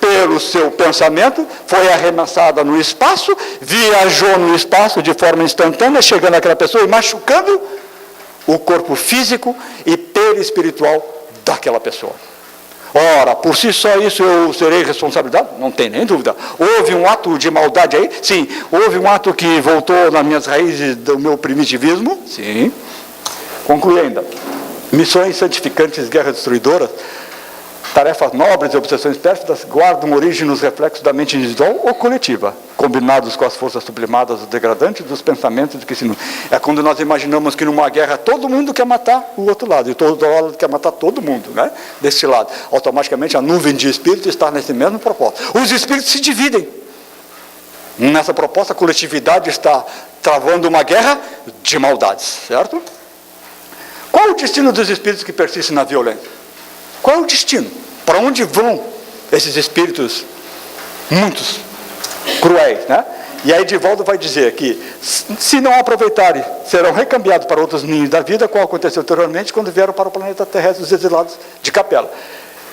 pelo seu pensamento, foi arremessada no espaço, viajou no espaço de forma instantânea, chegando àquela pessoa e machucando o corpo físico e perispiritual daquela pessoa. Ora, por si só isso eu serei responsabilizado? Não tem nem dúvida. Houve um ato de maldade aí? Sim. Houve um ato que voltou nas minhas raízes do meu primitivismo? Sim. Conclui ainda. Missões santificantes, guerras destruidoras, tarefas nobres e obsessões pérfidas guardam origem nos reflexos da mente individual ou coletiva, combinados com as forças sublimadas, os degradantes dos pensamentos que se... É quando nós imaginamos que numa guerra todo mundo quer matar o outro lado, e todo lado quer matar todo mundo, né? Deste lado. Automaticamente a nuvem de espíritos está nesse mesmo propósito. Os espíritos se dividem. Nessa proposta, a coletividade está travando uma guerra de maldades, certo? Qual é o destino dos espíritos que persistem na violência? Qual é o destino? Para onde vão esses espíritos, muitos, cruéis, né? E aí Divaldo vai dizer que, se não aproveitarem, serão recambiados para outros ninhos da vida, como aconteceu anteriormente, quando vieram para o planeta terrestre os exilados de Capela.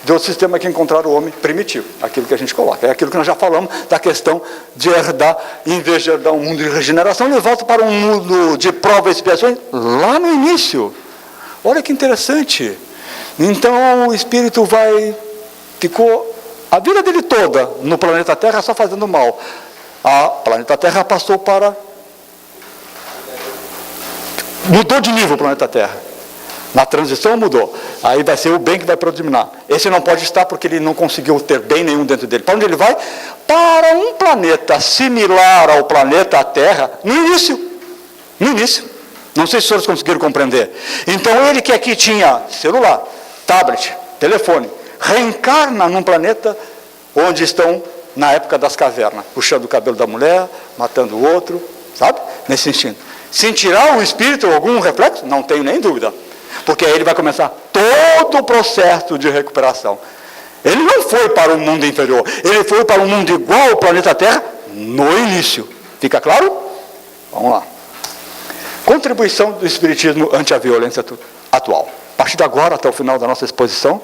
Do sistema que encontraram o homem primitivo, aquilo que a gente coloca. É aquilo que nós já falamos da questão de herdar, em vez de herdar um mundo de regeneração, eles voltam para um mundo de prova e expiações lá no início. Olha que interessante. Então o espírito ficou a vida dele toda no planeta Terra só fazendo mal. A planeta Terra passou mudou de nível o planeta Terra. Na transição mudou. Aí vai ser o bem que vai predominar. Esse não pode estar porque ele não conseguiu ter bem nenhum dentro dele. Para onde ele vai? Para um planeta similar ao planeta Terra, no início. No início. Não sei se os senhores conseguiram compreender. Então ele que aqui tinha celular, tablet, telefone, reencarna num planeta onde estão na época das cavernas, puxando o cabelo da mulher, matando o outro, sabe? Nesse instinto. Sentirá o espírito algum reflexo? Não tenho nem dúvida. Porque aí ele vai começar todo o processo de recuperação. Ele não foi para o mundo inferior, ele foi para um mundo igual ao planeta Terra no início. Fica claro? Vamos lá. Contribuição do Espiritismo ante a violência atual. A partir de agora, até o final da nossa exposição,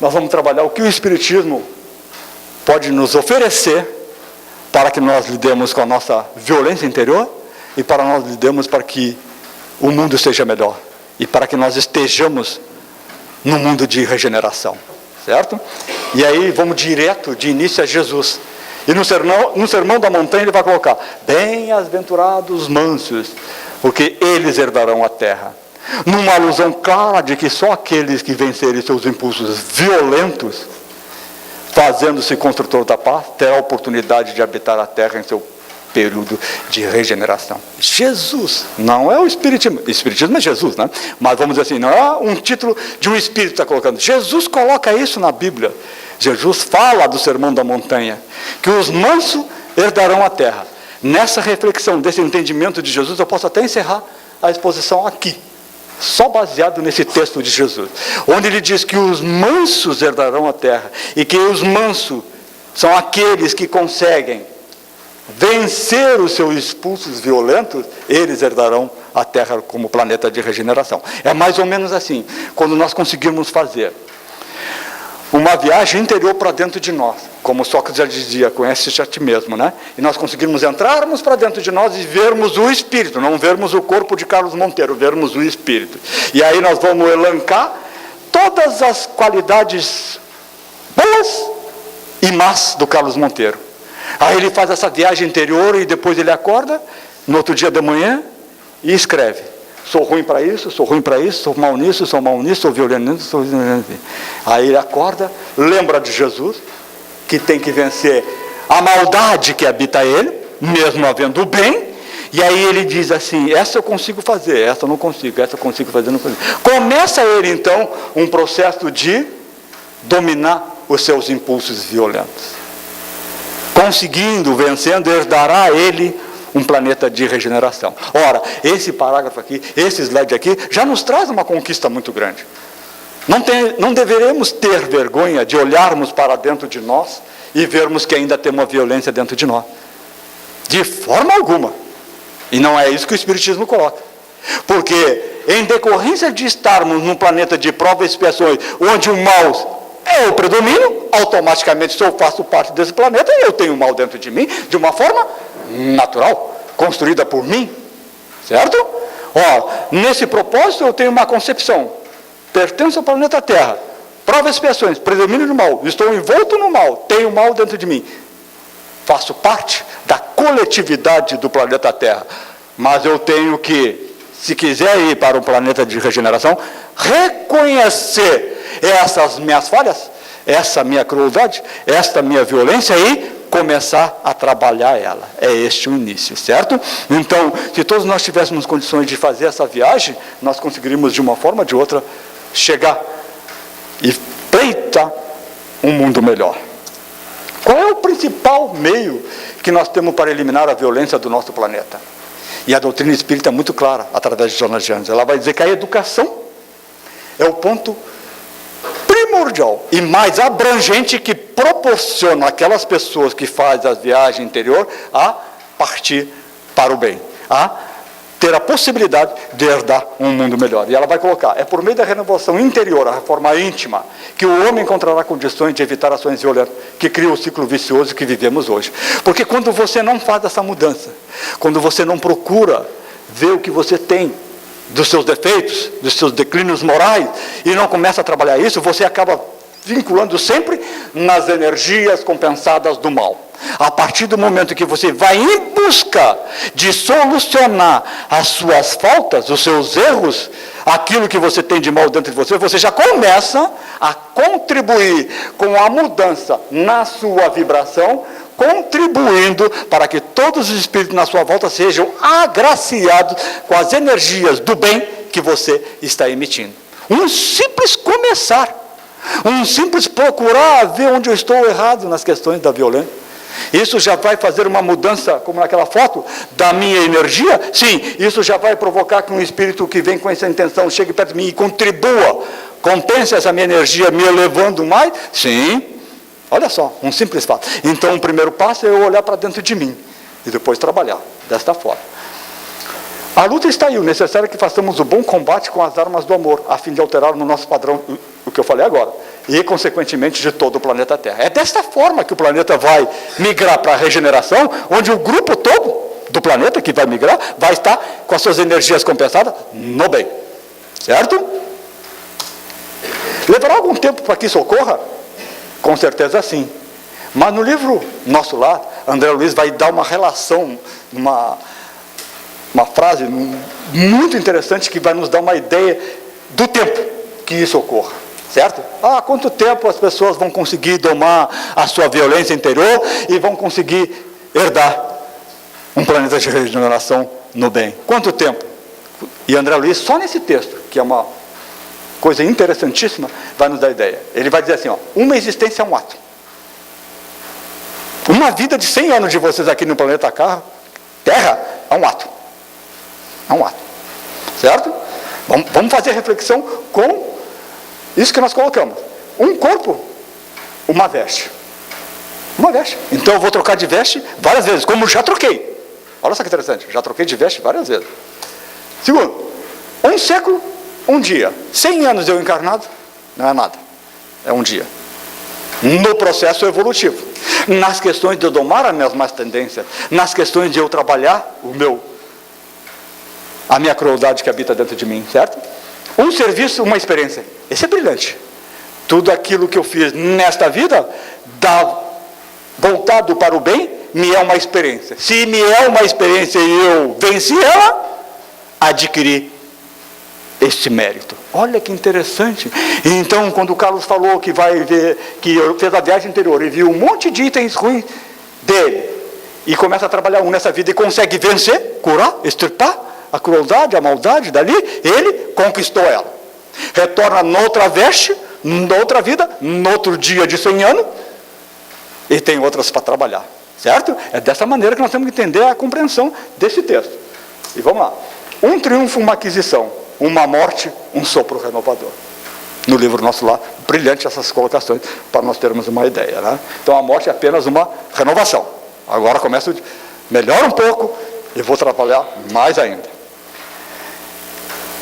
nós vamos trabalhar o que o Espiritismo pode nos oferecer para que nós lidemos com a nossa violência interior e para nós lidemos para que o mundo seja melhor e para que nós estejamos no mundo de regeneração, certo? E aí vamos direto de início a Jesus. E no sermão da montanha ele vai colocar: bem-aventurados mansos, porque eles herdarão a terra. Numa alusão clara de que só aqueles que vencerem seus impulsos violentos, fazendo-se construtor da paz, terá a oportunidade de habitar a terra em seu período de regeneração. Jesus, não é o Espiritismo. Espiritismo é Jesus, né? Mas vamos dizer assim, não é um título de um Espírito que está colocando. Jesus coloca isso na Bíblia. Jesus fala do Sermão da Montanha, que os mansos herdarão a terra. Nessa reflexão, desse entendimento de Jesus, eu posso até encerrar a exposição aqui, só baseado nesse texto de Jesus, onde ele diz que os mansos herdarão a terra, e que os mansos são aqueles que conseguem vencer os seus impulsos violentos, eles herdarão a terra como planeta de regeneração. É mais ou menos assim, quando nós conseguirmos fazer uma viagem interior para dentro de nós, como Sócrates já dizia, conhece-te a ti mesmo, né? E nós conseguirmos entrarmos para dentro de nós e vermos o Espírito, não vermos o corpo de Carlos Monteiro, vermos o Espírito. E aí nós vamos elencar todas as qualidades boas e más do Carlos Monteiro. Aí ele faz essa viagem interior e depois ele acorda, no outro dia de manhã, e escreve: sou ruim para isso, sou ruim para isso, sou mal nisso, sou mal nisso, sou violento nisso, sou violento nisso. Aí ele acorda, lembra de Jesus, que tem que vencer a maldade que habita ele, mesmo havendo o bem, e aí ele diz assim: essa eu consigo fazer, essa eu não consigo, essa eu consigo fazer, não consigo. Começa ele então um processo de dominar os seus impulsos violentos. Conseguindo, vencendo, herdará ele um planeta de regeneração. Ora, esse parágrafo aqui, esse slide aqui, já nos traz uma conquista muito grande. Não deveremos ter vergonha de olharmos para dentro de nós e vermos que ainda tem uma violência dentro de nós. De forma alguma. E não é isso que o Espiritismo coloca. Porque, em decorrência de estarmos num planeta de provas e expiações, onde o mal é o predomínio, automaticamente, se eu faço parte desse planeta, eu tenho o mal dentro de mim, de uma forma natural, construída por mim, certo? Nesse propósito eu tenho uma concepção: pertenço ao planeta Terra, provas e expiações, predomínio do mal, estou envolto no mal, tenho o mal dentro de mim, faço parte da coletividade do planeta Terra, mas eu tenho que, se quiser ir para um planeta de regeneração, reconhecer essas minhas falhas, essa minha crueldade, esta minha violência e começar a trabalhar ela. É este o início, certo? Então, se todos nós tivéssemos condições de fazer essa viagem, nós conseguiríamos de uma forma ou de outra chegar e pleitar um mundo melhor. Qual é o principal meio que nós temos para eliminar a violência do nosso planeta? E a doutrina espírita é muito clara, através de Jonas de Anjos. Ela vai dizer que a educação é o ponto primordial e mais abrangente que proporciona àquelas pessoas que fazem a viagem interior a partir para o bem, a ter a possibilidade de herdar um mundo melhor. E ela vai colocar: é por meio da renovação interior, a reforma íntima, que o homem encontrará condições de evitar ações violentas que criam o ciclo vicioso que vivemos hoje. Porque quando você não faz essa mudança, quando você não procura ver o que você tem, dos seus defeitos, dos seus declínios morais, e não começa a trabalhar isso, você acaba vinculando sempre nas energias compensadas do mal. A partir do momento que você vai em busca de solucionar as suas faltas, os seus erros, aquilo que você tem de mal dentro de você, você já começa a contribuir com a mudança na sua vibração, contribuindo para que todos os espíritos na sua volta sejam agraciados com as energias do bem que você está emitindo. Um simples começar, um simples procurar ver onde eu estou errado nas questões da violência. Isso já vai fazer uma mudança, como naquela foto, da minha energia? Sim, isso já vai provocar que um espírito que vem com essa intenção chegue perto de mim e contribua, compense essa minha energia me elevando mais? Sim, olha só, um simples fato. Então o primeiro passo é eu olhar para dentro de mim e depois trabalhar desta forma. A luta está aí, o necessário é que façamos o bom combate com as armas do amor, a fim de alterar no nosso padrão, o que eu falei agora, e consequentemente de todo o planeta Terra. É desta forma que o planeta vai migrar para a regeneração, onde o grupo todo do planeta que vai migrar, vai estar com as suas energias compensadas no bem. Certo? Levará algum tempo para que isso ocorra? Com certeza sim. Mas no livro Nosso Lar, André Luiz vai dar uma relação, uma frase muito interessante que vai nos dar uma ideia do tempo que isso ocorra, certo? Quanto tempo as pessoas vão conseguir domar a sua violência interior e vão conseguir herdar um planeta de regeneração no bem? Quanto tempo? E André Luiz, só nesse texto, que é uma coisa interessantíssima, vai nos dar ideia. Ele vai dizer assim, uma existência é um ato. Uma vida de 100 anos de vocês aqui no planeta Terra é um ato. É um ato. Certo? Vamos fazer reflexão com isso que nós colocamos. Um corpo, uma veste. Uma veste. Então eu vou trocar de veste várias vezes, como já troquei. Olha só que interessante, já troquei de veste várias vezes. Segundo, um século, um dia. 100 anos eu encarnado, não é nada. É um dia. No processo evolutivo. Nas questões de eu domar as minhas más tendências, nas questões de eu trabalhar a minha crueldade que habita dentro de mim, certo? Um serviço, uma experiência. Esse é brilhante. Tudo aquilo que eu fiz nesta vida, voltado para o bem, me é uma experiência. Se me é uma experiência e eu venci ela, adquiri este mérito. Olha que interessante. Então, quando o Carlos falou que vai ver, que fez a viagem interior e viu um monte de itens ruins dele, e começa a trabalhar nessa vida e consegue vencer, curar, extirpar a crueldade, a maldade dali, ele conquistou ela. Retorna noutra veste, noutra vida, noutro dia de 100 anos, e tem outras para trabalhar. Certo? É dessa maneira que nós temos que entender a compreensão desse texto. E vamos lá. Um triunfo, uma aquisição. Uma morte, um sopro renovador. No livro Nosso Lar, brilhante essas colocações, para nós termos uma ideia. Né? Então a morte é apenas uma renovação. Agora começo, melhora um pouco, e vou trabalhar mais ainda.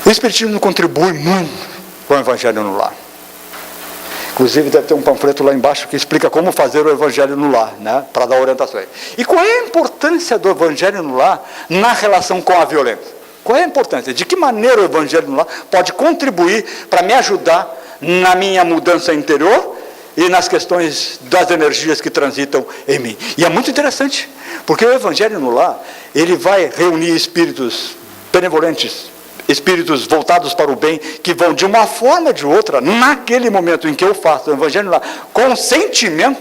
O Espiritismo contribui muito com o Evangelho no Lar. Inclusive deve ter um panfleto lá embaixo que explica como fazer o Evangelho no Lar, né? Para dar orientações. E qual é a importância do Evangelho no Lar na relação com a violência? Qual é a importância? De que maneira o Evangelho no Lar pode contribuir para me ajudar na minha mudança interior e nas questões das energias que transitam em mim? E é muito interessante, porque o Evangelho no Lar, ele vai reunir espíritos benevolentes, espíritos voltados para o bem, que vão de uma forma ou de outra, naquele momento em que eu faço o Evangelho no Lar, com sentimento.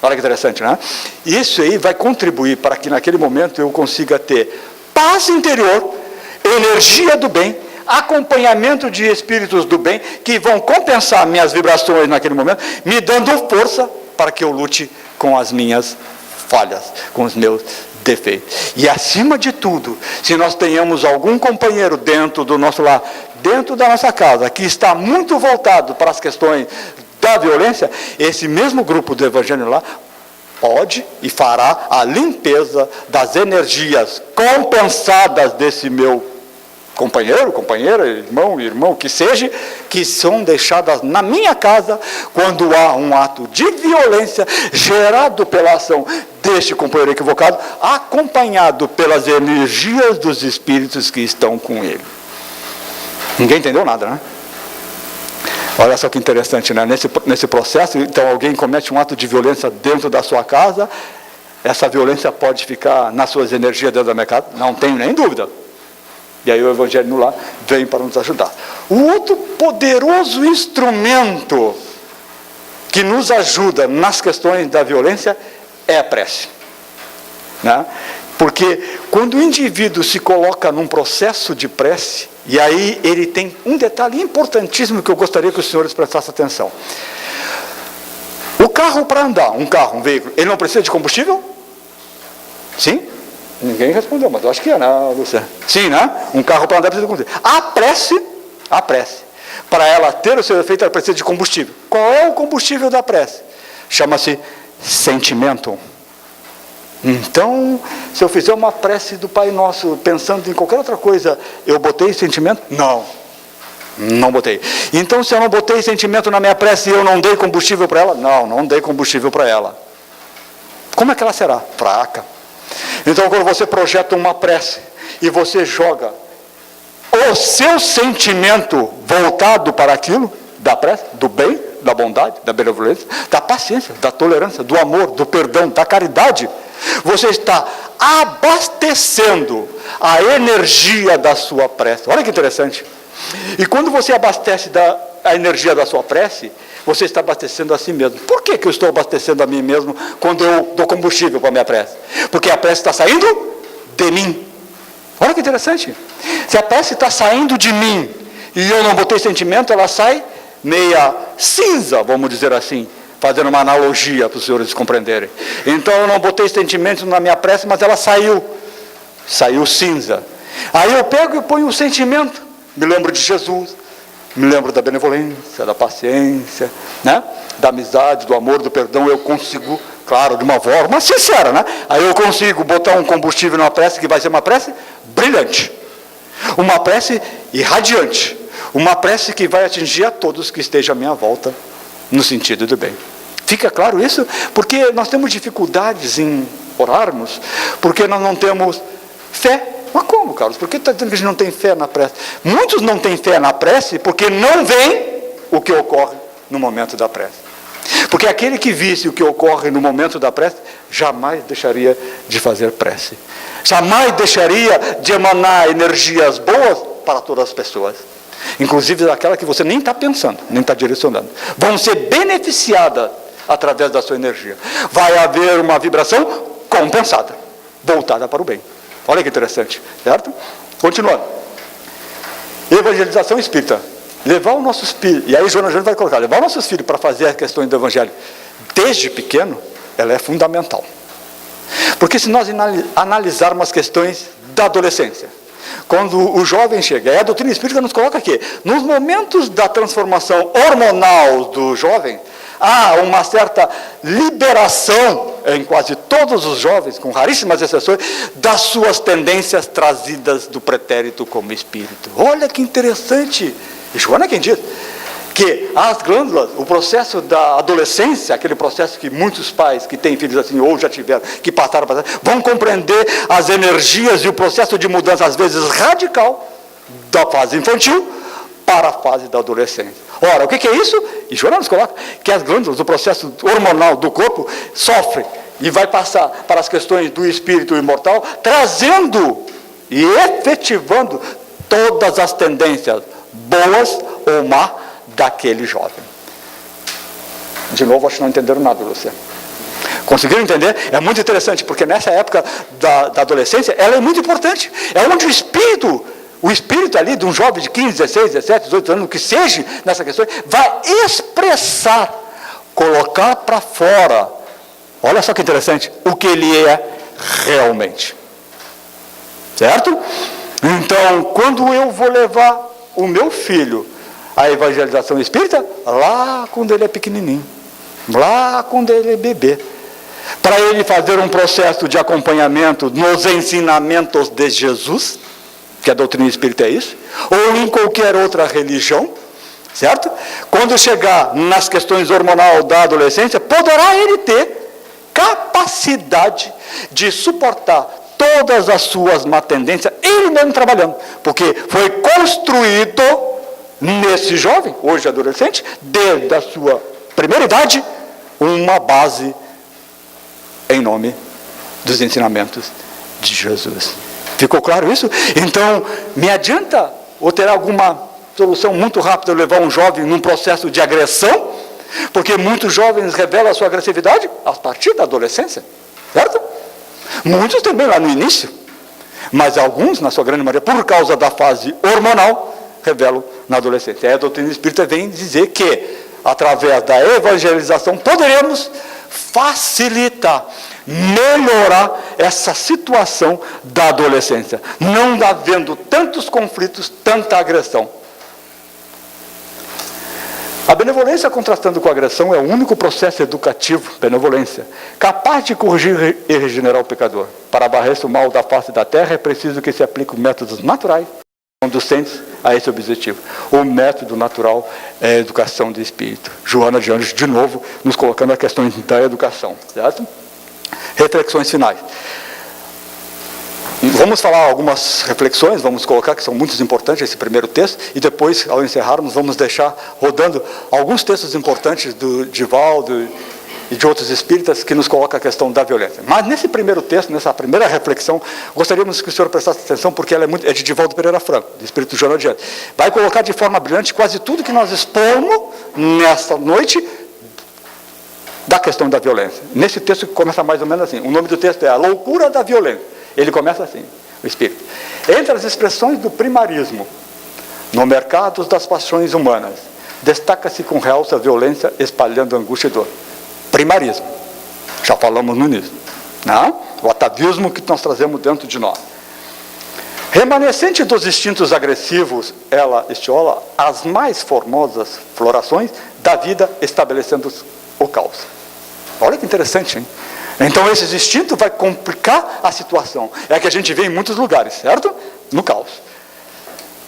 Olha que interessante, né? Isso aí vai contribuir para que naquele momento eu consiga ter paz interior, energia do bem, acompanhamento de espíritos do bem, que vão compensar minhas vibrações naquele momento, me dando força para que eu lute com as minhas falhas, com os meus defeitos. E acima de tudo, se nós tenhamos algum companheiro dentro do nosso lar, dentro da nossa casa, que está muito voltado para as questões da violência, esse mesmo grupo do Evangelho lá pode e fará a limpeza das energias compensadas desse meu companheiro, companheira, irmão, que seja, que são deixadas na minha casa quando há um ato de violência gerado pela ação deste companheiro equivocado, acompanhado pelas energias dos espíritos que estão com ele. Ninguém entendeu nada, né? Olha só que interessante, né? Nesse processo, então alguém comete um ato de violência dentro da sua casa, essa violência pode ficar nas suas energias dentro da minha casa? Não tenho nem dúvida. E aí o Evangelho no Lar vem para nos ajudar. O outro poderoso instrumento que nos ajuda nas questões da violência é a prece. Né? Porque quando o indivíduo se coloca num processo de prece, e aí ele tem um detalhe importantíssimo que eu gostaria que os senhores prestassem atenção. O carro para andar, um veículo, ele não precisa de combustível? Sim? Ninguém respondeu, mas eu acho que é, né, Luciano? Sim, né? Um carro para andar precisa de combustível. A prece, para ela ter o seu efeito, ela precisa de combustível. Qual é o combustível da prece? Chama-se sentimento. Então, se eu fizer uma prece do Pai Nosso, pensando em qualquer outra coisa, eu botei sentimento? Não botei. Então, se eu não botei sentimento na minha prece, eu não dei combustível para ela? Não dei combustível para ela. Como é que ela será? Fraca. Então, quando você projeta uma prece e você joga o seu sentimento voltado para aquilo, da prece, do bem, da bondade, da benevolência, da paciência, da tolerância, do amor, do perdão, da caridade, você está abastecendo a energia da sua prece. Olha que interessante. E quando você abastece a energia da sua prece, você está abastecendo a si mesmo. Por que eu estou abastecendo a mim mesmo quando eu dou combustível para a minha prece? Porque a prece está saindo de mim. Olha que interessante. Se a prece está saindo de mim e eu não botei sentimento, ela sai meia cinza, vamos dizer assim, fazendo uma analogia para os senhores compreenderem. Então eu não botei sentimento na minha prece, mas ela saiu cinza. Aí eu pego e ponho o sentimento, me lembro de Jesus, me lembro da benevolência, da paciência, né? Da amizade, do amor, do perdão. Eu consigo, claro, de uma forma sincera, né? Aí eu consigo botar um combustível numa prece que vai ser uma prece brilhante, uma prece irradiante, uma prece que vai atingir a todos que estejam à minha volta, no sentido do bem. Fica claro isso? Porque nós temos dificuldades em orarmos, porque nós não temos fé. Mas como, Carlos? Por que está dizendo que a gente não tem fé na prece? Muitos não têm fé na prece porque não veem o que ocorre no momento da prece. Porque aquele que visse o que ocorre no momento da prece, jamais deixaria de fazer prece. Jamais deixaria de emanar energias boas para todas as pessoas. Inclusive daquela que você nem está pensando, nem está direcionando. Vão ser beneficiadas através da sua energia. Vai haver uma vibração compensada, voltada para o bem. Olha que interessante, certo? Continuando. Evangelização espírita. Levar os nossos filhos, e aí Jonas vai colocar, levar os nossos filhos para fazer as questões do Evangelho desde pequeno, ela é fundamental. Porque se nós analisarmos as questões da adolescência, quando o jovem chega, e a doutrina espírita nos coloca aqui, nos momentos da transformação hormonal do jovem, há uma certa liberação em quase todos os jovens, com raríssimas exceções, das suas tendências trazidas do pretérito como espírito. Olha que interessante. E Joana é quem diz que as glândulas, o processo da adolescência, aquele processo que muitos pais que têm filhos assim, ou já tiveram, que passaram, vão compreender as energias e o processo de mudança, às vezes radical, da fase infantil para a fase da adolescência. Ora, o que é isso? E Joana nos coloca que as glândulas, o processo hormonal do corpo, sofrem e vai passar para as questões do espírito imortal, trazendo e efetivando todas as tendências, boas ou má, daquele jovem. De novo, acho que não entenderam nada, Luciano. Conseguiram entender? É muito interessante, porque nessa época da adolescência, ela é muito importante. É onde o espírito ali de um jovem de 15, 16, 17, 18 anos, que seja nessa questão, vai expressar, colocar para fora, olha só que interessante, o que ele é realmente. Certo? Então, quando eu vou levar o meu filho à evangelização espírita, lá quando ele é pequenininho, lá quando ele é bebê, para ele fazer um processo de acompanhamento nos ensinamentos de Jesus, que a doutrina espírita é isso, ou em qualquer outra religião, certo? Quando chegar nas questões hormonais da adolescência, poderá ele ter capacidade de suportar todas as suas má tendências, ele mesmo trabalhando, porque foi construído nesse jovem, hoje adolescente, desde a sua primeira idade, uma base em nome dos ensinamentos de Jesus. Ficou claro isso? Então, me adianta ou terá alguma solução muito rápida levar um jovem num processo de agressão? Porque muitos jovens revelam a sua agressividade a partir da adolescência, certo? Muitos também lá no início, mas alguns, na sua grande maioria, por causa da fase hormonal, revelam na adolescência. Aí a doutrina espírita vem dizer que, através da evangelização, poderemos facilitar, melhorar essa situação da adolescência, não havendo tantos conflitos, tanta agressão. A benevolência, contrastando com a agressão, é o único processo educativo, benevolência, capaz de corrigir e regenerar o pecador. Para abarrar-se o mal da face da terra, é preciso que se apliquem métodos naturais, conducentes a esse objetivo. O método natural é a educação do espírito. Joana de Anjos, de novo, nos colocando a questão da educação. Certo? Reflexões finais. Vamos falar algumas reflexões, vamos colocar que são muito importantes esse primeiro texto, e depois, ao encerrarmos, vamos deixar rodando alguns textos importantes do Divaldo e de outros espíritas que nos colocam a questão da violência. Mas nesse primeiro texto, nessa primeira reflexão, gostaríamos que o senhor prestasse atenção, porque ela é de Divaldo Pereira Franco, do Espírito Joana de Anjos. Vai colocar de forma brilhante quase tudo que nós expomos nesta noite da questão da violência. Nesse texto que começa mais ou menos assim, o nome do texto é A Loucura da Violência. Ele começa assim, o Espírito. Entre as expressões do primarismo, no mercado das paixões humanas, destaca-se com realça a violência espalhando angústia e dor. Primarismo. Já falamos no início. Não? O atavismo que nós trazemos dentro de nós. Remanescente dos instintos agressivos, ela estiola as mais formosas florações da vida, estabelecendo o caos. Olha que interessante, hein? Então esse instinto vai complicar a situação. É que a gente vê em muitos lugares, certo? No caos.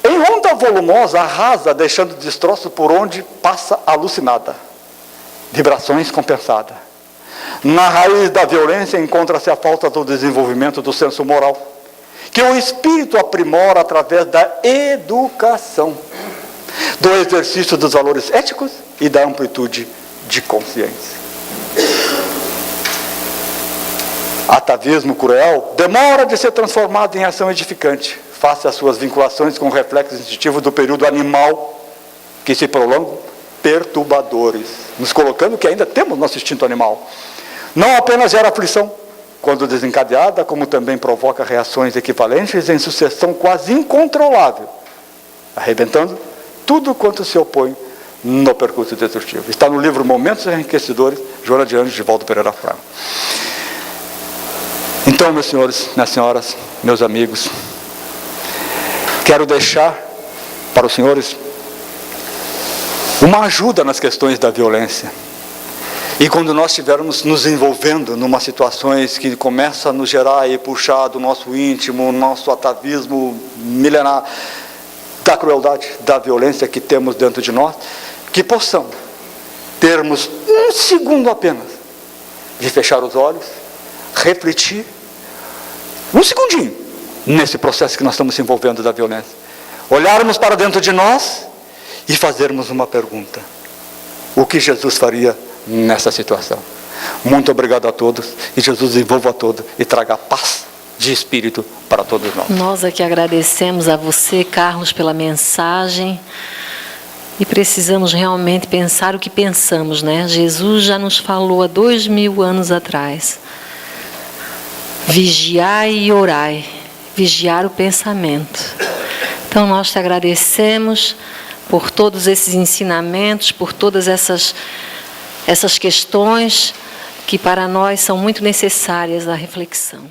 Em onda volumosa, arrasa, deixando destroço por onde passa alucinada. Vibrações compensadas. Na raiz da violência encontra-se a falta do desenvolvimento do senso moral, que o espírito aprimora através da educação, do exercício dos valores éticos e da amplitude de consciência. Atavismo cruel demora de ser transformado em ação edificante, face às suas vinculações com o reflexo instintivo do período animal, que se prolongam, perturbadores, nos colocando que ainda temos nosso instinto animal. Não apenas gera aflição, quando desencadeada, como também provoca reações equivalentes em sucessão quase incontrolável, arrebentando tudo quanto se opõe no percurso destrutivo. Está no livro Momentos Enriquecedores, Joana de Anjos, Divaldo Pereira Franco. Então, meus senhores, minhas senhoras, meus amigos, quero deixar para os senhores uma ajuda nas questões da violência. E quando nós estivermos nos envolvendo numa situações que começam a nos gerar e puxar do nosso íntimo, nosso atavismo milenar, da crueldade, da violência que temos dentro de nós, que possamos termos um segundo apenas de fechar os olhos, refletir, um segundinho, nesse processo que nós estamos se envolvendo da violência. Olharmos para dentro de nós e fazermos uma pergunta. O que Jesus faria nessa situação? Muito obrigado a todos, e Jesus envolva a todos e traga paz de espírito para todos nós.
Nós aqui agradecemos a você, Carlos, pela mensagem, e precisamos realmente pensar o que pensamos, né? Jesus já nos falou há 2000 anos atrás. Vigiai e orai, vigiar o pensamento. Então nós te agradecemos por todos esses ensinamentos, por todas essas questões que para nós são muito necessárias da reflexão.